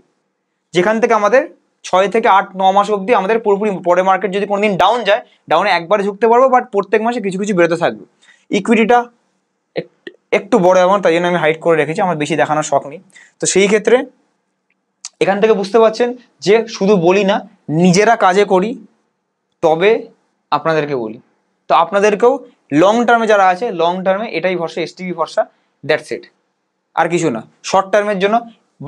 যেখান থেকে আমাদের 6 থেকে 8-9 মাস অবধি আমাদের পুরোপুরি, পরে মার্কেট যদি কোনোদিন ডাউন যায়, ডাউনে একবারে ঝুঁকতে পারবো, বাট প্রত্যেক মাসে কিছু বেরোতে থাকবে। ইকুইটিটা একটু বড় অ্যামাউন্ট, তাই জন্য আমি হাইড করে রেখেছি, আমার বেশি দেখানোর শখ নেই। তো সেই ক্ষেত্রে এখান থেকে বুঝতে পারছেন যে শুধু বলি না, নিজেরা কাজে করি, তবে আপনাদেরকে বলি। তো আপনাদেরকেও লং টার্মে যারা আছে, লং টার্মে এটাই ভরসা, এসটিবি ভরসা, দ্যাটস ইট, আর কিছু না। শর্ট টার্মের জন্য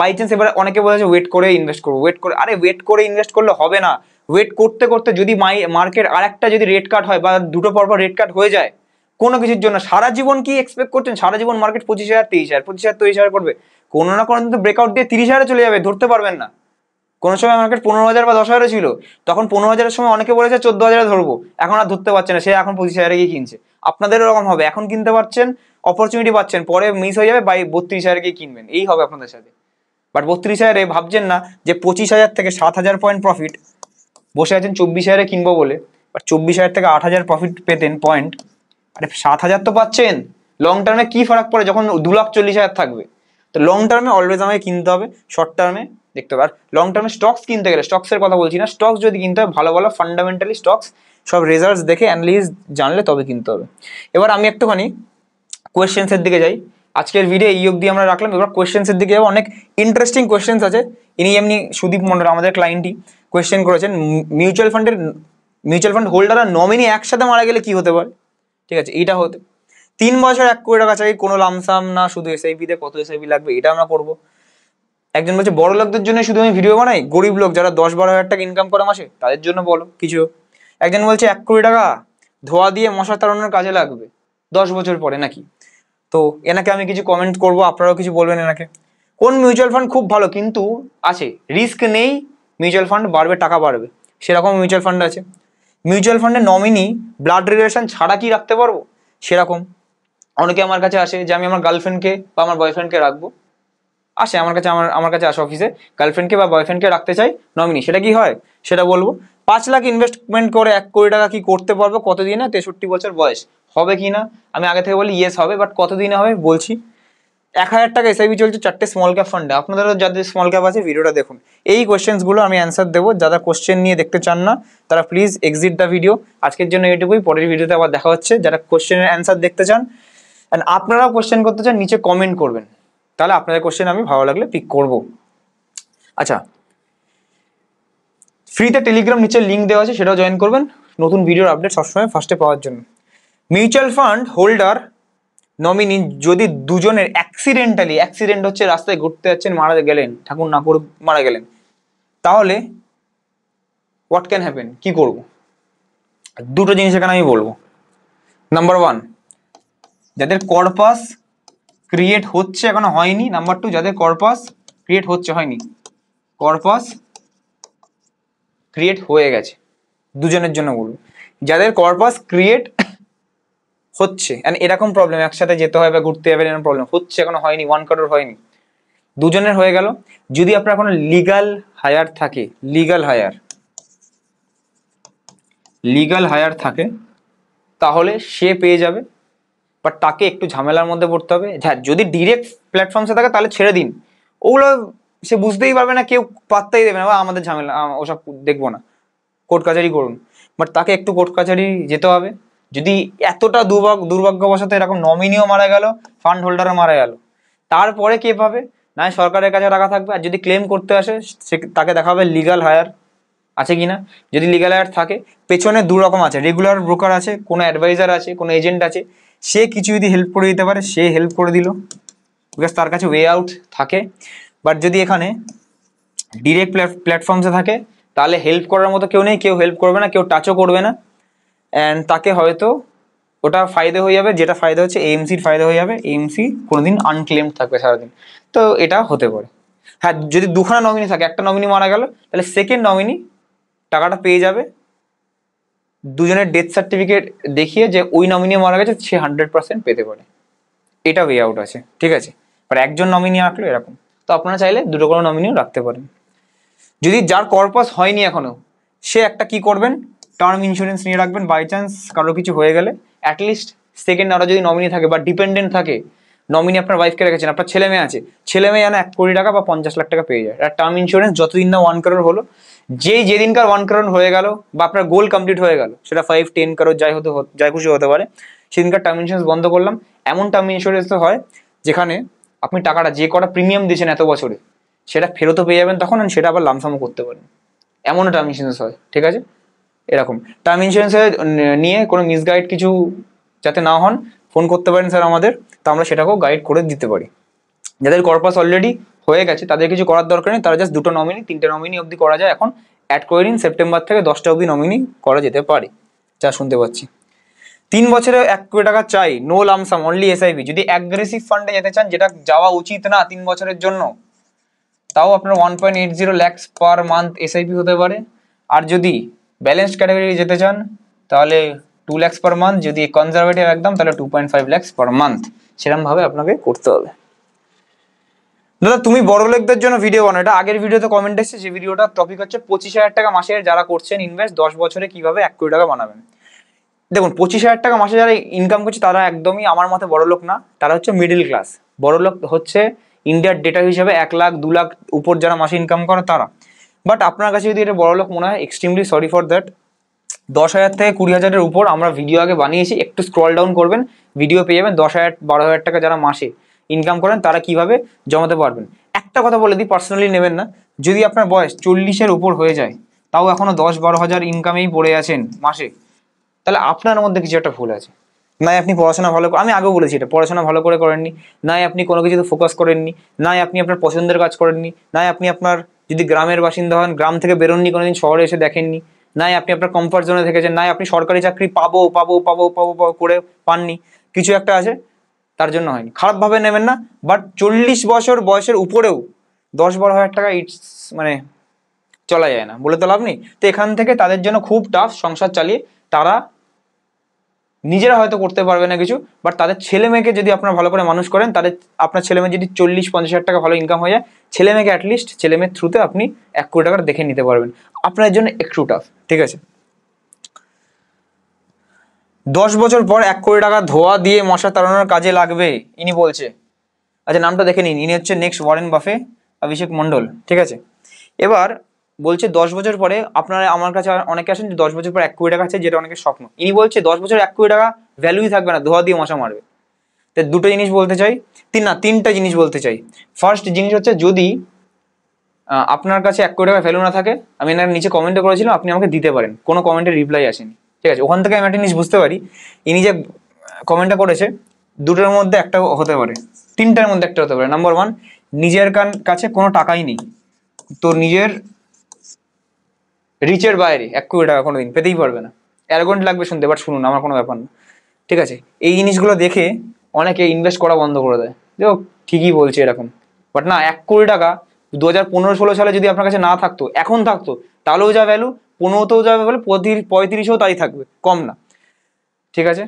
বাই চান্স এবার অনেকে বলেছে ওয়েট করে ইনভেস্ট করবো, আরে ওয়েট করে ইনভেস্ট করলে হবে না। ওয়েট করতে করতে যদি মার্কেট আর একটা যদি রেট কাট হয় বা দুটো পরপর রেট কাট হয়ে যায় কোনো কিছুর জন্য, সারা জীবন কি এক্সপেক্ট করছেন সারা জীবন মার্কেট 25,000, 23,000, 25,000, 23,000 করবে? কোনো না কোনো তো ব্রেকআউট দিয়ে 30,000-এ চলে যাবে, ধরতে পারবেন না। কোনো সময় মার্কেট 15,000 বা 10,000-এ ছিল, তখন 15,000-এর সময় অনেকে বলেছে 14,000-এ ধরবো, এখন আর ধরতে পারছে না, সে এখন 25,000-এ গিয়ে কিনছে। আপনাদেরও এরকম হবে, এখন কিনতে পারছেন, অপরচুনিটি পাচ্ছেন, পরে মিস হয়ে যাবে, 32,000-এ গিয়ে কিনবেন, এই হবে আপনাদের সাথে। বাট 32,000-এ ভাবছেন না যে 25,000 থেকে 7,000 পয়েন্ট প্রফিট, বসে আছেন 24,000-এ কিনবো বলে, বাট 24,000 থেকে 8,000 প্রফিট পেতেন পয়েন্ট, আরে 7,000 তো পাচ্ছেন। লং টার্মে কি ফারাক পড়ে যখন 2,40,000 থাকবে? তো লং টার্মে অলওয়েজ আমাকে কিনতে হবে, শর্ট টার্মে দেখতে হবে। আর লং টার্মে স্টকস কিনতে গেলে, স্টকসের কথা বলছি না, স্টকস যদি কিনতে হয় ভালো ফান্ডামেন্টালি স্টকস, সব রেজাল্টস দেখে অ্যানালিসিস জানলে তবে কিনতে হবে। এবার আমি একটুখানি কোয়েশ্চেন্সের দিকে যাই। আজকের ভিডিও এই অবধি আমরা রাখলাম, এবার কোয়েশ্চেন্সের দিকে যাবো। অনেক ইন্টারেস্টিং কোয়েশ্চেন্স আছে। এমনি সুদীপ মন্ডল আমাদের ক্লায়েন্টই কোয়েশ্চেন করেছেন, মিউচুয়াল ফান্ড হোল্ডার আর নমিনি একসাথে মারা গেলে কি হতে পারে? ঠিক আছে, এইটা হতে 3 বছর 1 কোটি টাকা চাই, কোনো লামসাম না, শুধু এসআইপিতে কত এসআইপি লাগবে এটা আমরা করবো। একজন বলছে বড় লোকদের জন্য শুধু আমি ভিডিও বানাই, গরিব লোক যারা 10-12 হাজার টাকা ইনকাম করে মাসে তাদের জন্য বলো কিছু। একজন বলছে 1 কোটি টাকা ধোয়া দিয়ে মশা তাড়ানোর কাজে লাগবে 10 বছর পরে নাকি। তো এনাকে আমি কিছু কমেন্ট করব, আপনারাও কিছু বলবেন এনাকে। কোন মিউচুয়াল ফান্ড খুব ভালো কিন্তু আছে, রিস্ক নেই, মিউচুয়াল ফান্ড বাড়বে, টাকা বাড়বে, সেরকম মিউচুয়াল ফান্ড আছে। মিউচুয়াল ফান্ডে নমিনি ব্লাড রিলেশন ছাড়া কি রাখতে পারবো, সেরকম। অনেকে আমার কাছে আসে যে আমি আমার গার্লফ্রেন্ডকে বা আমার বয়ফ্রেন্ডকে রাখবো, আসে আমার কাছে আসে অফিসে, গার্লফ্রেন্ডকে বা বয়ফ্রেন্ডকে রাখতে চাই নমিনি, সেটা কি হয় সেটা বলবো। 5 লাখ ইনভেস্টমেন্ট করে 1 কোটি টাকা কি করতে পারবো কতদিনে? 63 বছর বয়স হবে কি না? আমি আগে থেকে বলি ইয়েস হবে, বাট কতদিনে হবে বলছি। 1000 টাকা এসআইপি চলছে 4টে স্মল ক্যাপ ফান্ডে। আপনাদেরও যাদের স্মল ক্যাপ আছে ভিডিওটা দেখুন। এই কোয়েশ্চেন্সগুলো আমি অ্যান্সার দেবো। যারা কোশ্চেন নিয়ে দেখতে চান না তারা প্লিজ এক্সিট দ্য ভিডিও। আজকের জন্য এটুকুই, পরের ভিডিওতে আবার দেখা হচ্ছে। যারা কোশ্চেনের অ্যান্সার দেখতে চান অ্যান্ড আপনারাও কোশ্চেন করতে চান নিচে কমেন্ট করবেন, তাহলে আপনাদের কোশ্চেন আমি ভালো লাগলে পিক করব। আচ্ছা, ফ্রিতে টেলিগ্রাম নিচে লিঙ্ক দেওয়া আছে, সেটাও জয়েন করবেন নতুন ভিডিওর আপডেট সবসময় ফার্স্টে পাওয়ার জন্য। মিউচুয়াল ফান্ড হোল্ডার নমিনি যদি দুজনের অ্যাক্সিডেন্ট হচ্ছে, রাস্তায় ঘুরতে যাচ্ছেন, মারা গেলেন, ঠাকুর না করুক মারা গেলেন, তাহলে হোয়াট ক্যান হ্যাপেন, কি করব? দুটো জিনিস এখানে আমি বলবো। নাম্বার 1, যাদের কর্পাস ক্রিয়েট হচ্ছে এখনো হয়নি। নাম্বার 2, যাদের কর্পাস ক্রিয়েট হয়নি, কর্পাস ক্রিয়েট হয়ে গেছে। দুজনের জন্য বলবো। যাদের কর্পাস ক্রিয়েট হচ্ছে এন্ড এরকম প্রবলেম, একসাথে যেতে হয় বা ঘুরতে যাবে এরকম প্রবলেম হচ্ছে, এখনো হয়নি, 1 crore হয়নি, দুজনের হয়ে গেল। যদি আপনার কোনো লিগাল হায়ার থাকে, লিগাল হায়ার থাকে, তাহলে সে পেয়ে যাবে। বাট তাকে একটু ঝামেলার মধ্যে পড়তে হবে। হ্যাঁ, যদি ডিরেক্ট প্ল্যাটফর্মসে থাকে তাহলে ছেড়ে দিন, ওগুলো সে বুঝতেই পারবে না, কেউ পাত্তাই দেবে না, বা আমাদের ঝামেলা, ওসব দেখবো না, কোর্ট কাছারি করুন। বাট তাকে একটু কোর্ট কাছারি যেতে হবে। যদি এতটা দুর্ভাগ্যবশত এরকম নমিনিও মারা গেল, ফান্ড হোল্ডারও মারা গেল, তারপরে কে পাবে? না সরকারের কাছে টাকা থাকবে। আর যদি ক্লেম করতে আসে সে তাকে দেখা হবে লিগাল হায়ার আছে কিনা। যদি লিগাল হায়ার থাকে, পেছনে 2 রকম আছে, রেগুলার ব্রোকার আছে, কোনো অ্যাডভাইজার আছে, কোনো এজেন্ট আছে। সে কিছু যদি হেল্প করে দিতে পারে সে হেল্প করে দিল, বিকজ তার কাছে ওয়ে আউট থাকে। বাট যদি এখানে ডিরেক্ট প্ল্যাটফর্মসে থাকে তাহলে হেল্প করার মতো কেউ নেই, কেউ হেল্প করবে না, কেউ টাচও করবে না। অ্যান্ড তাকে হয়তো ওটা ফায়দা হয়ে যাবে, যেটা ফায়দা হচ্ছে এএমসির ফায়দা হয়ে যাবে। এএমসি কোনোদিন আনক্লেমড থাকবে সারাদিন, তো এটা হতে পারে। হ্যাঁ, যদি 2খানা নমিনি থাকে, একটা নমিনি মারা গেল, তাহলে সেকেন্ড নমিনি টাকাটা পেয়ে যাবে, দুজনের ডেথ সার্টিফিকেট দেখিয়ে যে ওই নমিনি মারা গেছে, সে 100% পেতে পারে। এটা ওয়ে আউট আছে, ঠিক আছে। আর একজন নমিনি রাখলো এরকম, তো আপনারা চাইলে 2টো করে নমিনিও রাখতে পারেন। যদি যার কর্পাস হয়নি এখনো, সে একটা কি করবেন, টার্ম ইন্স্যুরেন্স নিয়ে রাখবেন। বাই চান্স কারো কিছু হয়ে গেলে অ্যাটলিস্ট সেকেন্ড আরও যদি নমিনি থাকে বা ডিপেন্ডেন্ট থাকে, নমিনি আপনার ওয়াইফকে রেখেছেন, আপনার ছেলে মেয়ে আছে, ছেলে মেয়ে যেন 1 কোটি টাকা বা 50 লাখ টাকা পেয়ে যায়। আর টার্ম ইন্স্যুরেন্স যতদিন না 1 crore হলো, যেদিনকার 1 crore হয়ে গেল বা আপনার গোল কমপ্লিট হয়ে গেল, সেটা 5-10 crore যাই খুশি হতে পারে, সেদিনকার টার্ম ইন্স্যুরেন্স বন্ধ করলাম। এমন টার্ম ইন্স্যুরেন্স হয় যেখানে আপনি টাকাটা যে কটা প্রিমিয়াম দিয়েছেন এত বছরে, সেটা ফেরতও পেয়ে যাবেন তখন, সেটা আবার লামসামও করতে পারেন। এমনও টার্ম ইন্স্যুরেন্স হয়, ঠিক আছে। এরকম টার্ম ইন্স্যুরেন্সের নিয়ে কোনো মিসগাইড কিছু যাতে না হন, ফোন করতে পারেন স্যার আমাদের, তো আমরা সেটাকেও গাইড করে দিতে পারি। যাদের কর্পাস অলরেডি হয়ে গেছে তাদের কিছু করার দরকার নেই, তারা জাস্ট 2টো নমিনি 3টে নমিনি অবধি করা যায় এখন। অ্যাড করে দিন, সেপ্টেম্বর থেকে 10টা অবধি নমিনি করা যেতে পারে, যা শুনতে পাচ্ছি। 3 বছরে 1 কোটি টাকা চাই, নো লামসাম, অনলি এসআইপি। যদি অ্যাগ্রেসিভ ফান্ডে যেতে চান, যেটা যাওয়া উচিত না 3 বছরের জন্য, তাও আপনার 1.80 lakhs পার মান্থ এসআইপি হতে পারে। আর যদি ব্যালেন্সড ক্যাটাগরি যেতে চান তাহলে 2 lakhs পার মান্থ, যদি কনজারভেটিভ একদম তাহলে 2.5 lakhs পার মান্থ। সেরকম ভাবে আপনাকে করতে হবে। দাদা তুমি বড় লোকদের জন্য ভিডিও বানাও, এটা আগের ভিডিওতে কমেন্ট এসেছে, যে ভিডিওটার টপিক হচ্ছে 25,000 টাকা মাসে যারা করছেন ইনভেস্ট 10 বছরে কিভাবে 1 কোটি টাকা বানাবেন। দেখুন, 25,000 টাকা মাসে যারা ইনকাম করছে তারা একদমই আমার মতে বড় লোক না, তারা হচ্ছে মিডিল ক্লাস। বড় লোক হচ্ছে ইন্ডিয়ার ডেটা হিসাবে 1 লাখ 2 লাখ উপর যারা মাসে ইনকাম করে তারা। বাট আপনার কাছে যদি এটা বড় লোক মনে হয়, এক্সট্রিমলি সরি ফর দ্যাট। 10,000 থেকে 20,000-এর উপর আমরা ভিডিও আগে বানিয়েছি, একটু স্ক্রল ডাউন করবেন, ভিডিও পেয়ে যাবেন। 10,000 12,000 টাকা যারা মাসে ইনকাম করেন তারা কিভাবে জমাতে পারবেন। একটা কথা বলে দিই, পার্সোনালি নেবেন না, যদি আপনার বয়স 40-এর উপর হয়ে যায়, তাও এখনো 10-12 হাজার ইনকামেই পড়ে আছেন মাসে, তাহলে আপনার মধ্যে কিছু একটা ভুল আছে। নাই আপনি পড়াশোনা ভালো, আমি আগেও বলেছি এটা, পড়াশোনা ভালো করে করেননি, নাই আপনি কোনো কিছুতে ফোকাস করেননি, নাই আপনি আপনার পছন্দের কাজ করেননি, নাই আপনি আপনার যদি গ্রামের বাসিন্দা হন গ্রাম থেকে বেরোননি, কোনোদিন শহরে এসে দেখেননি, নাই আপনি আপনার কমফর্ট জোনে থেকেছেন, নাই আপনি সরকারি চাকরি পাবো পাবো পাবো পাবো পাবো করে পাননি, কিছু একটা আছে, তার জন্য হয়নি। খারাপভাবে নেবেন না, বাট 40 বছর বয়সের উপরেও 10-12 হাজার টাকা ইটস মানে চলা যায় না, বলে তো লাভ নেই। তো এখান থেকে তাদের জন্য খুব টাফ সংসার চালিয়ে, তারা নিজেরা হয়তো করতে পারবে না কিছু, বাট তাদের ছেলে মেয়েকে যদি আপনারা ভালো করে মানুষ করেন, তাদের আপনার ছেলে মেয়ে যদি 40-50 হাজার টাকা ভালো ইনকাম হয়ে যায়, ছেলে মেয়েকে অ্যাটলিস্ট ছেলে মেয়ের থ্রুতে আপনি 1 কোটি টাকার দেখে নিতে পারবেন। আপনার জন্য একটু টাফ, ঠিক আছে। 10 বছর পর 1 কোটি টাকা ধোয়া দিয়ে মশা তাড়ানোর কাজে লাগবে, ইনি বলছে। আচ্ছা, নামটা দেখে নিন, ইনি হচ্ছে নেক্সট ওয়ারেন বাফে, অভিষেক মণ্ডল, ঠিক আছে। এবার বলছে 10 বছর পরে আপনারা, আমার কাছে অনেকে আসেন যে 10 বছর পর 1 কোটি টাকা আছে, যেটা অনেকের স্বপ্ন। ইনি বলছে 10 বছর 1 কোটি টাকা ভ্যালুই থাকবে না, ধোয়া দিয়ে মশা মারবে। তো দুটো জিনিস বলতে চাই, তিনটা জিনিস বলতে চাই। ফার্স্ট জিনিস হচ্ছে, যদি আপনার কাছে 1 কোটি টাকা ভ্যালু না থাকে, আমি এনার নিচে কমেন্টে করেছিলাম, আপনি আমাকে দিতে পারেন, কোনো কমেন্টের রিপ্লাই আসেনি, ঠিক আছে। ওখান থেকে আমি একটা জিনিস বুঝতে পারি, ইনি যে কমেন্টটা করেছে দুটোর মধ্যে একটা হতে পারে, তিনটার মধ্যে একটা হতে পারে। নাম্বার 1, নিজের কাছে কোনো টাকাই নেই, তো নিজের রিচের বাইরে 1 কোটি টাকা কোনোদিন পেতেই পারবে না। অ্যারোগেন্ট লাগবে শুনতে, বাট শুনুন, আমার কোনো ব্যাপার না, ঠিক আছে। এই জিনিসগুলো দেখে অনেকে ইনভেস্ট করা বন্ধ করে দেয়, দেখো ঠিকই বলছে এরকম। বাট না, 1 কোটি টাকা 2015-16 সালে যদি আপনার কাছে না থাকতো, এখন থাকতো, তাহলেও যা ভ্যালু, 15তেও যা ভ্যালু, 35-এও তাই থাকবে, কম না, ঠিক আছে।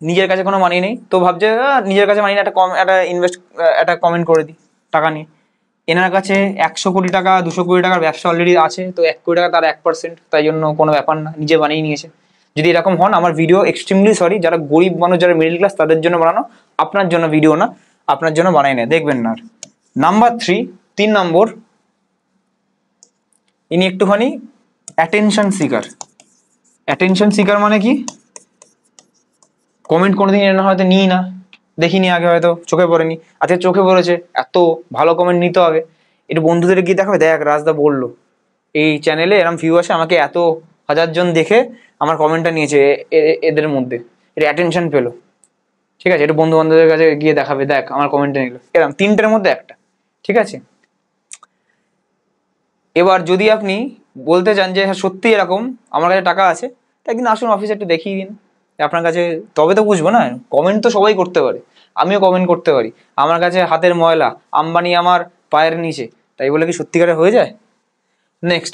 নিজের কাছে কোনো মানি নেই, তো ভাবছে নিজের কাছে মানি না, একটা ইনভেস্ট, একটা কমেন্ট করে দিই টাকা নিয়ে। এনার কাছে 100 কোটি টাকা 200 কোটি টাকার ব্যবসা অলরেডি আছে, তো 1 কোটি টাকা তার 1%, তাই জন্য কোনো ব্যাপার না, নিজে বানিয়ে নিয়েছে। যদি এরকম হন, আমার ভিডিও এক্সট্রিমলি সরি, যারা গরিব মানুষ, যারা মিডিল ক্লাস, তাদের জন্য বানানো, আপনার জন্য ভিডিও না, আপনার জন্য বানাই না, দেখবেন না। নাম্বার 3 নম্বর, ইনি একটুখানি অ্যাটেনশন সিকার। অ্যাটেনশন সিকার মানে কি? কমেন্ট কোনোদিন এনে হয়তো নিই না, দেখিনি আগে, হয়তো চোখে পড়েনি, আজকে চোখে পড়েছে, এত ভালো কমেন্ট নিতে হবে, একটু বন্ধুদের গিয়ে দেখাবে, দেখ রাজদা বললো এই চ্যানেলে এরম ভিউ আসে, আমাকে এত 1000 জন দেখে আমার কমেন্টটা নিয়েছে, এদের মধ্যে এটা অ্যাটেনশন পেলো, ঠিক আছে। এটা বন্ধু বান্ধবের কাছে গিয়ে দেখাবে, দেখ আমার কমেন্টটা নিল, এরকম 3টের মধ্যে একটা, ঠিক আছে। এবার যদি আপনি বলতে চান যে হ্যাঁ সত্যি এরকম আমার কাছে টাকা আছে, তাই একদিন আসুন অফিসে, একটু দেখিয়ে দিন আপনার কাছে, তবে তো বুঝবো না। কমেন্ট তো সবাই করতে পারে, আমিও কমেন্ট করতে পারি, আমার কাছে হাতের ময়লা, আম্বানি আমার পায়ের নিচে, তাই বলে কি সত্যিকারে হয়ে যায়? নেক্সট,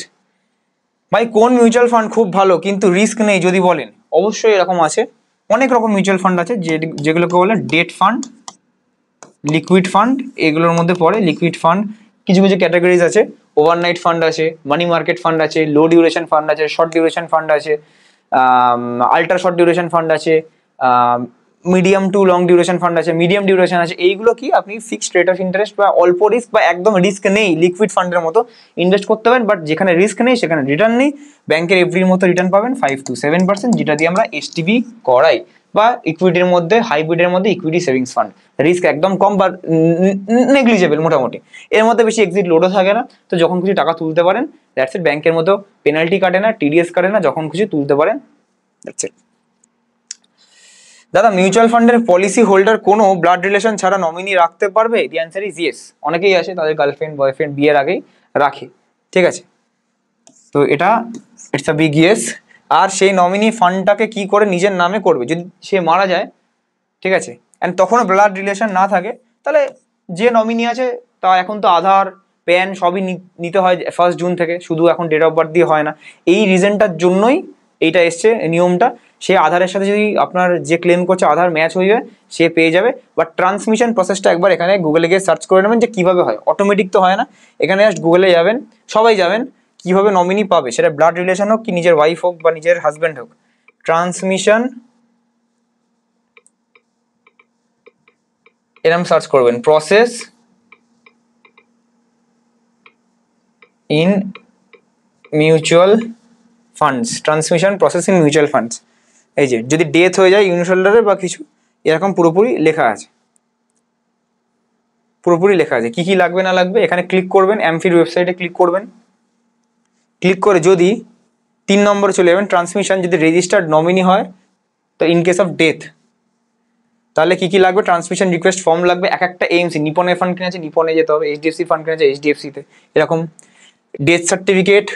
ভাই কোন মিউচুয়াল ফান্ড খুব ভালো কিন্তু রিস্ক নেই যদি বলেন? অবশ্যই এরকম আছে, অনেক রকম মিউচুয়াল ফান্ড আছে, যেগুলোকে বলে ডেট ফান্ড, লিকুইড ফান্ড, এগুলোর মধ্যে পড়ে। লিকুইড ফান্ড কিছু কিছু ক্যাটাগরিজ আছে, ওভারনাইট ফান্ড আছে, মানি মার্কেট ফান্ড আছে, লো ডিউরেশন ফান্ড আছে, শর্ট ডিউরেশন ফান্ড আছে, আল্ট্রা শর্ট ডিউরেশন ফান্ড আছে, medium to long duration fund আছে, মিডিয়াম ডিউরেশন আছে। এইগুলো কি আপনি ফিক্সড রেট অফ ইন্টারেস্ট বা অল্প রিস্ক বা একদম রিস্ক নেই লিকুইড ফান্ডের মতো ইনভেস্ট করতে পারেন, বাট যেখানে রিস্ক নেই সেখানে রিটার্ন নেই, ব্যাংকের এফডির মতো রিটার্ন পাবেন 5-7%, যেটা দিয়ে আমরা এসটিবি করাই, বা ইকুইটির মধ্যে, হাইব্রিডের মধ্যে ইকুইটি সেভিংস ফান্ড, রিস্ক একদম কম বা নেগলিজেবল মোটামুটি, এর মধ্যে বেশি এক্সিট লোডও থাকে না, তো যখন খুশি টাকা তুলতে পারেন, দ্যাটস ইট। ব্যাংকের মতো পেনাল্টি কাটে না, টিডিএস কাটে না, যখন খুশি তুলতে পারেন, দ্যাটস ইট। দাদা মিউচুয়াল ফান্ডের পলিসি হোল্ডার কোনো ব্লাড রিলেশন ছাড়া নমিনি রাখতে পারবে? দি অ্যান্সার ইজ ইয়েস। অনেকেই আসে তাদের গার্লফ্রেন্ড বয়ফ্রেন্ড বিয়ের আগেই রাখে, ঠিক আছে, তো এটা ইটস আ বিগ ইয়েস। আর সেই নমিনি ফান্ডটাকে কি করে নিজের নামে করবে? যদি সে মারা যায়, ঠিক আছে, অ্যান্ড তখনও ব্লাড রিলেশন না থাকে, তাহলে যে নমিনি আছে, তা এখন তো আধার প্যান সবই নিতে হয় 1 জুন থেকে, শুধু এখন ডেট অফ বার্থ দিয়ে হয় না, এই রিজনটার জন্যই এইটা এসছে নিয়মটা। সে আধারের সাথে যদি আপনার যে ক্লেম করছে আধার ম্যাচ হয়ে যায়, সে পেয়ে যাবে। বাট ট্রান্সমিশন প্রসেসটা একবার এখানে গুগলে গিয়ে সার্চ করে নেবেন যে কীভাবে হয়, অটোমেটিক তো হয় না, এখানে জাস্ট গুগলে যাবেন, সবাই যাবেন, কীভাবে নমিনি পাবে, সেটা ব্লাড রিলেশন হোক কি নিজের ওয়াইফ হোক বা নিজের হাজব্যান্ড হোক, ট্রান্সমিশন এরম সার্চ করবেন, process in mutual funds, transmission process in mutual funds. এই যে যদি ডেথ হয়ে যায় ইউনিশোল্ডারে বা কিছু এরকম পুরোপুরি লেখা আছে, পুরোপুরি লেখা আছে কি কি লাগবে না লাগবে। এখানে ক্লিক করবেন, এমফির ওয়েবসাইটে ক্লিক করবেন, ক্লিক করে যদি 3 নম্বরে চলে যাবেন, ট্রান্সমিশন, যদি রেজিস্টার্ড নমিনি হয়, তো ইন কেস অফ ডেথ তাহলে কি কি লাগবে, ট্রান্সমিশন রিকোয়েস্ট ফর্ম লাগবে, এক একটা এএমসি, নিপনে ফান্ড কিনেছে নিপনে যেতে হবে, এইচডিএফসি ফান্ড কিনেছে এইচডিএফসিতে, এরকম death certificate,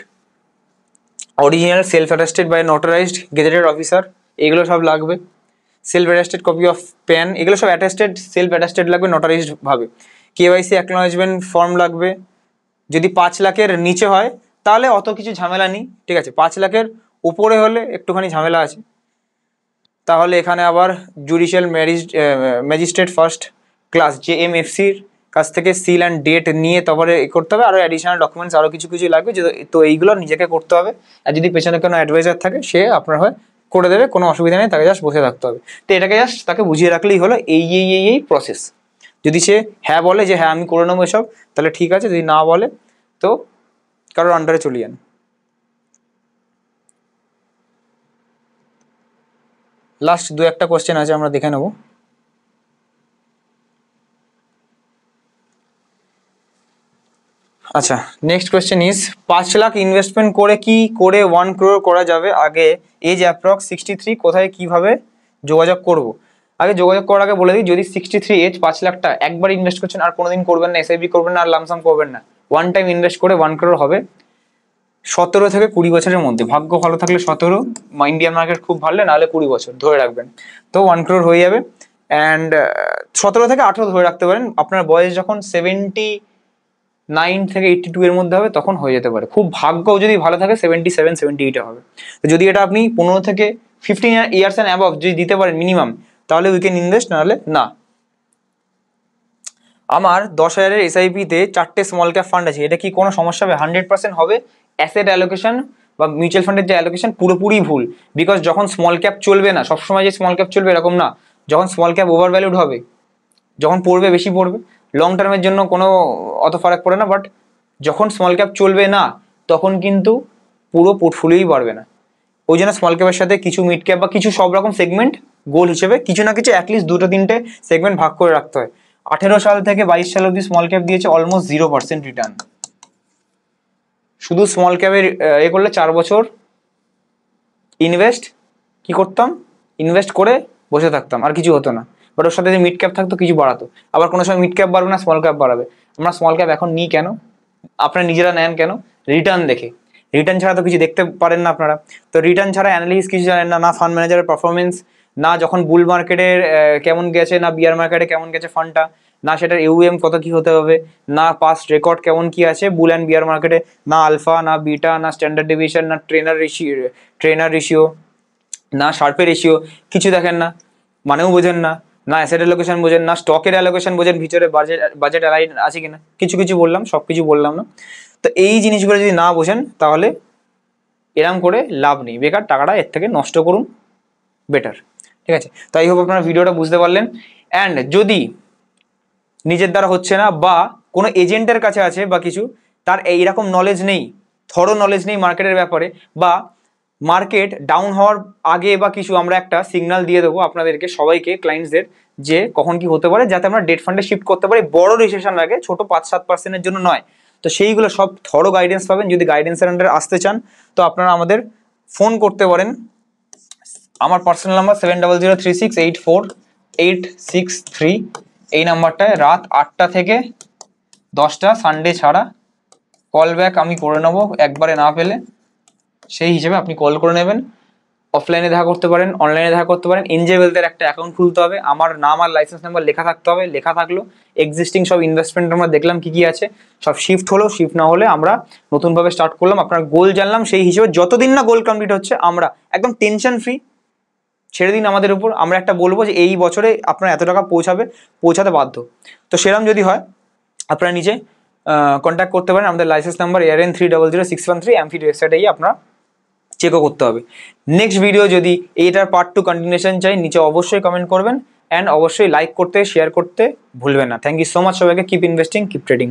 original self attested by notarised gazetted officer, এগুলো সব লাগবে, self attested copy of PAN, এগুলো সব অ্যাটাস্টেড সেলফ অ্যাটাস্টেড লাগবে নোটারাইজড ভাবে, কেওয়াইসি অ্যাকনোলেজমেন্ট ফর্ম লাগবে। যদি 5 লাখের নিচে হয় তাহলে অত কিছু ঝামেলা নেই, ঠিক আছে, 5 লাখের উপরে হলে একটুখানি ঝামেলা আছে, তাহলে এখানে আবার জুডিশিয়াল ম্যাজিস্ট্রেট ফার্স্ট ক্লাস জেএমএফসির কাছ থেকে সিল অ্যান্ড ডেট নিয়ে তারপরে করতে হবে, আরও অ্যাডিশনাল ডকুমেন্টস আরও কিছু কিছু লাগবে, তো এইগুলো নিজেকে করতে হবে। আর যদি পেছনে কোনো অ্যাডভাইজার থাকে সে আপনার হয়ে করে দেবে, কোনো অসুবিধা নেই, তাকে জাস্ট বসে থাকতে হবে। তো এটাকে জাস্ট তাকে বুঝিয়ে রাখলেই হলো এই প্রসেস। যদি সে হ্যাঁ বলে যে হ্যাঁ আমি করে নেবো এসব, তাহলে ঠিক আছে, যদি না বলে তো কারোর আন্ডারে চলে যান। লাস্ট 2-1টা কোশ্চেন আছে, আমরা দেখে নেব। আচ্ছা, next question is 5 lakh investment করে কি করে 1 crore করা যাবে? আগে এজ অ্যাপ্রক্স 63, কোথায় কিভাবে যোগাযোগ করব? আগে যোগাযোগ করার আগে বলে দিই, যদি 63 এজ 5 লাখটা একবার ইনভেস্ট করছেন আর কোনোদিন করবেন না, এসআইপি করবেন না, আর লামসাম করবেন না, ওয়ান টাইম ইনভেস্ট করে 1 crore হবে 17 থেকে 20 বছরের মধ্যে। ভাগ্য ভালো থাকলে 17, ইন্ডিয়ান মার্কেট খুব ভালো নাহলে 20 বছর ধরে রাখবেন, তো 1 crore হয়ে যাবে। অ্যান্ড 17 থেকে 18 ধরে রাখতে পারেন, আপনার বয়স যখন 79 থেকে 82 এর মধ্যে হবে তখন হয়ে যেতে পারে। খুব ভাগ্য যদি ভালো থাকে 77, 78 হবে। তো যদি এটা আপনি 15 থেকে 15 ইয়ার্স অ্যান্ড অ্যাবভ যদি দিতে পারেন মিনিমাম, তাহলে উই ক্যান ইনভেস্ট, নাহলে না। আমার 10,000-এর এসআইপিতে 4টে স্মল ক্যাপ ফান্ড আছে, এটা কি কোনো সমস্যা হবে? 100% হবে। অ্যাসেট অ্যালোকেশন বা মিউচুয়াল ফান্ডের যে অ্যালোকেশন পুরোপুরি ভুল, বিকজ যখন স্মল ক্যাপ চলবে না, সবসময় যে স্মল ক্যাপ চলবে এরকম না। যখন স্মল ক্যাপ ওভার ভ্যালুড হবে, যখন পড়বে বেশি পড়বে, লং টার্মের জন্য কোনো অত ফারাক পড়ে না, বাট যখন স্মল ক্যাপ চলবে না তখন কিন্তু পুরো পোর্টফোলিওই বাড়বে না। ওই জন্য স্মল ক্যাপের সাথে কিছু মিড ক্যাপ বা কিছু সব রকম সেগমেন্ট গোল হিসেবে কিছু না কিছু অ্যাটলিস্ট 2-3টে সেগমেন্ট ভাগ করে রাখতে হয়। 18 সাল থেকে 22 সাল অব্দি স্মল ক্যাপ দিয়েছে অলমোস্ট 0% রিটার্ন। শুধু স্মল ক্যাপের এ করলে 4 বছর ইনভেস্ট কি করতাম, ইনভেস্ট করে বসে থাকতাম, আর কিছু হতো না। বাট ওর সাথে যে মিড ক্যাপ থাকতো কিছু বাড়াতো, আবার কোনো সময় মিড ক্যাপ বাড়বে না, স্মল ক্যাপ বাড়াবে। আমরা স্মল ক্যাপ এখন নিই কেন? আপনারা নিজেরা নেন কেন? রিটার্ন দেখে। রিটার্ন ছাড়া তো কিছু দেখতে পারেন না আপনারা, তো রিটার্ন ছাড়া অ্যানালিসিস কিছু জানেন না, না ফান্ড ম্যানেজারের পারফরমেন্স, না যখন বুল মার্কেটের কেমন গেছে, না বিয়ার মার্কেটে কেমন গেছে ফান্ডটা, না সেটার ইউএম কত কি হতে হবে, না পাস্ট রেকর্ড কেমন কি আছে বুল অ্যান্ড বিয়ার মার্কেটে, না আলফা, না বিটা, না স্ট্যান্ডার্ড ডেভিয়েশন, না ট্রেনার রেশিও, না শার্পের রেশিও, কিছু দেখেন না, মানেও বোঝেন না, না অ্যাসেট অ্যালোকেশন বোঝেন, না স্টকের অ্যালোকেশন বোঝেন, ভিতরে বাজেট অ্যালাইন আছে কিনা, কিছু কিছু বললাম, সব কিছু বললাম না। তো এই জিনিসগুলো যদি না বোঝেন তাহলে এরম করে লাভ নেই, বেকার টাকাটা এর থেকে নষ্ট করুন বেটার। ঠিক আছে, তাই হোপ আপনারা ভিডিওটা বুঝতে পারলেন। অ্যান্ড যদি নিজের দ্বারা হচ্ছে না বা কোনো এজেন্টের কাছে আছে বা কিছু, তার এইরকম নলেজ নেই, থরো নলেজ নেই মার্কেটের ব্যাপারে, বা মার্কেট ডাউন হওয়ার আগে বা কিছু আমরা একটা সিগন্যাল দিয়ে দেবো আপনাদেরকে সবাইকে, ক্লায়েন্টসদের, যে কখন কি হতে পারে, যাতে আমরা ডেট ফান্ডে শিফট করতে পারি বড় রিসেশন আগে, ছোট 5-7%-এর জন্য নয়। তো সেইগুলো সব থরো গাইডেন্স পাবেন। যদি গাইডেন্সের আন্ডারে আসতে চান তো আপনারা আমাদের ফোন করতে পারেন। আমার পার্সোনাল নাম্বার 7003684863, এই নাম্বারটায় রাত 8টা থেকে 10টা সানডে ছাড়া কল ব্যাক আমি করে নেবো একবারে না পেলে, সেই হিসেবে আপনি কল করে নেবেন। অফলাইনে দেখা করতে পারেন, অনলাইনে দেখা করতে পারেন। এনজে ওয়েলথের একটা অ্যাকাউন্ট খুলতে হবে, আমার নাম আর লাইসেন্স নাম্বার লেখা থাকতে হবে, লেখা থাকলো এক্সিস্টিং সব ইনভেস্টমেন্ট আমরা দেখলাম কি কি আছে, সব শিফট হলো, শিফট না হলে আমরা নতুনভাবে স্টার্ট করলাম। আপনার গোল জানলাম, সেই হিসেবে যতদিন না গোল কমপ্লিট হচ্ছে আমরা একদম টেনশন ফ্রি ছেড়ে দিন আমাদের উপর। আমরা একটা বলবো যে এই বছরে আপনার এত টাকা পৌঁছাতে বাধ্য। তো সেরকম যদি হয় আপনারা নিজে কন্ট্যাক্ট করতে পারেন। আমাদের লাইসেন্স নাম্বার ARN300613, অ্যামফিড ওয়েবসাইটে গিয়ে আপনারা চেকও করতে হবে। নেক্সট ভিডিও যদি এইটার পার্ট 2 কন্টিনিউশন চাই, নিচে অবশ্যই কমেন্ট করবেন, অ্যান্ড অবশ্যই লাইক করতে, শেয়ার করতে ভুলবেন না। থ্যাংক ইউ সো মাচ সবাইকে। Keep investing, keep trading.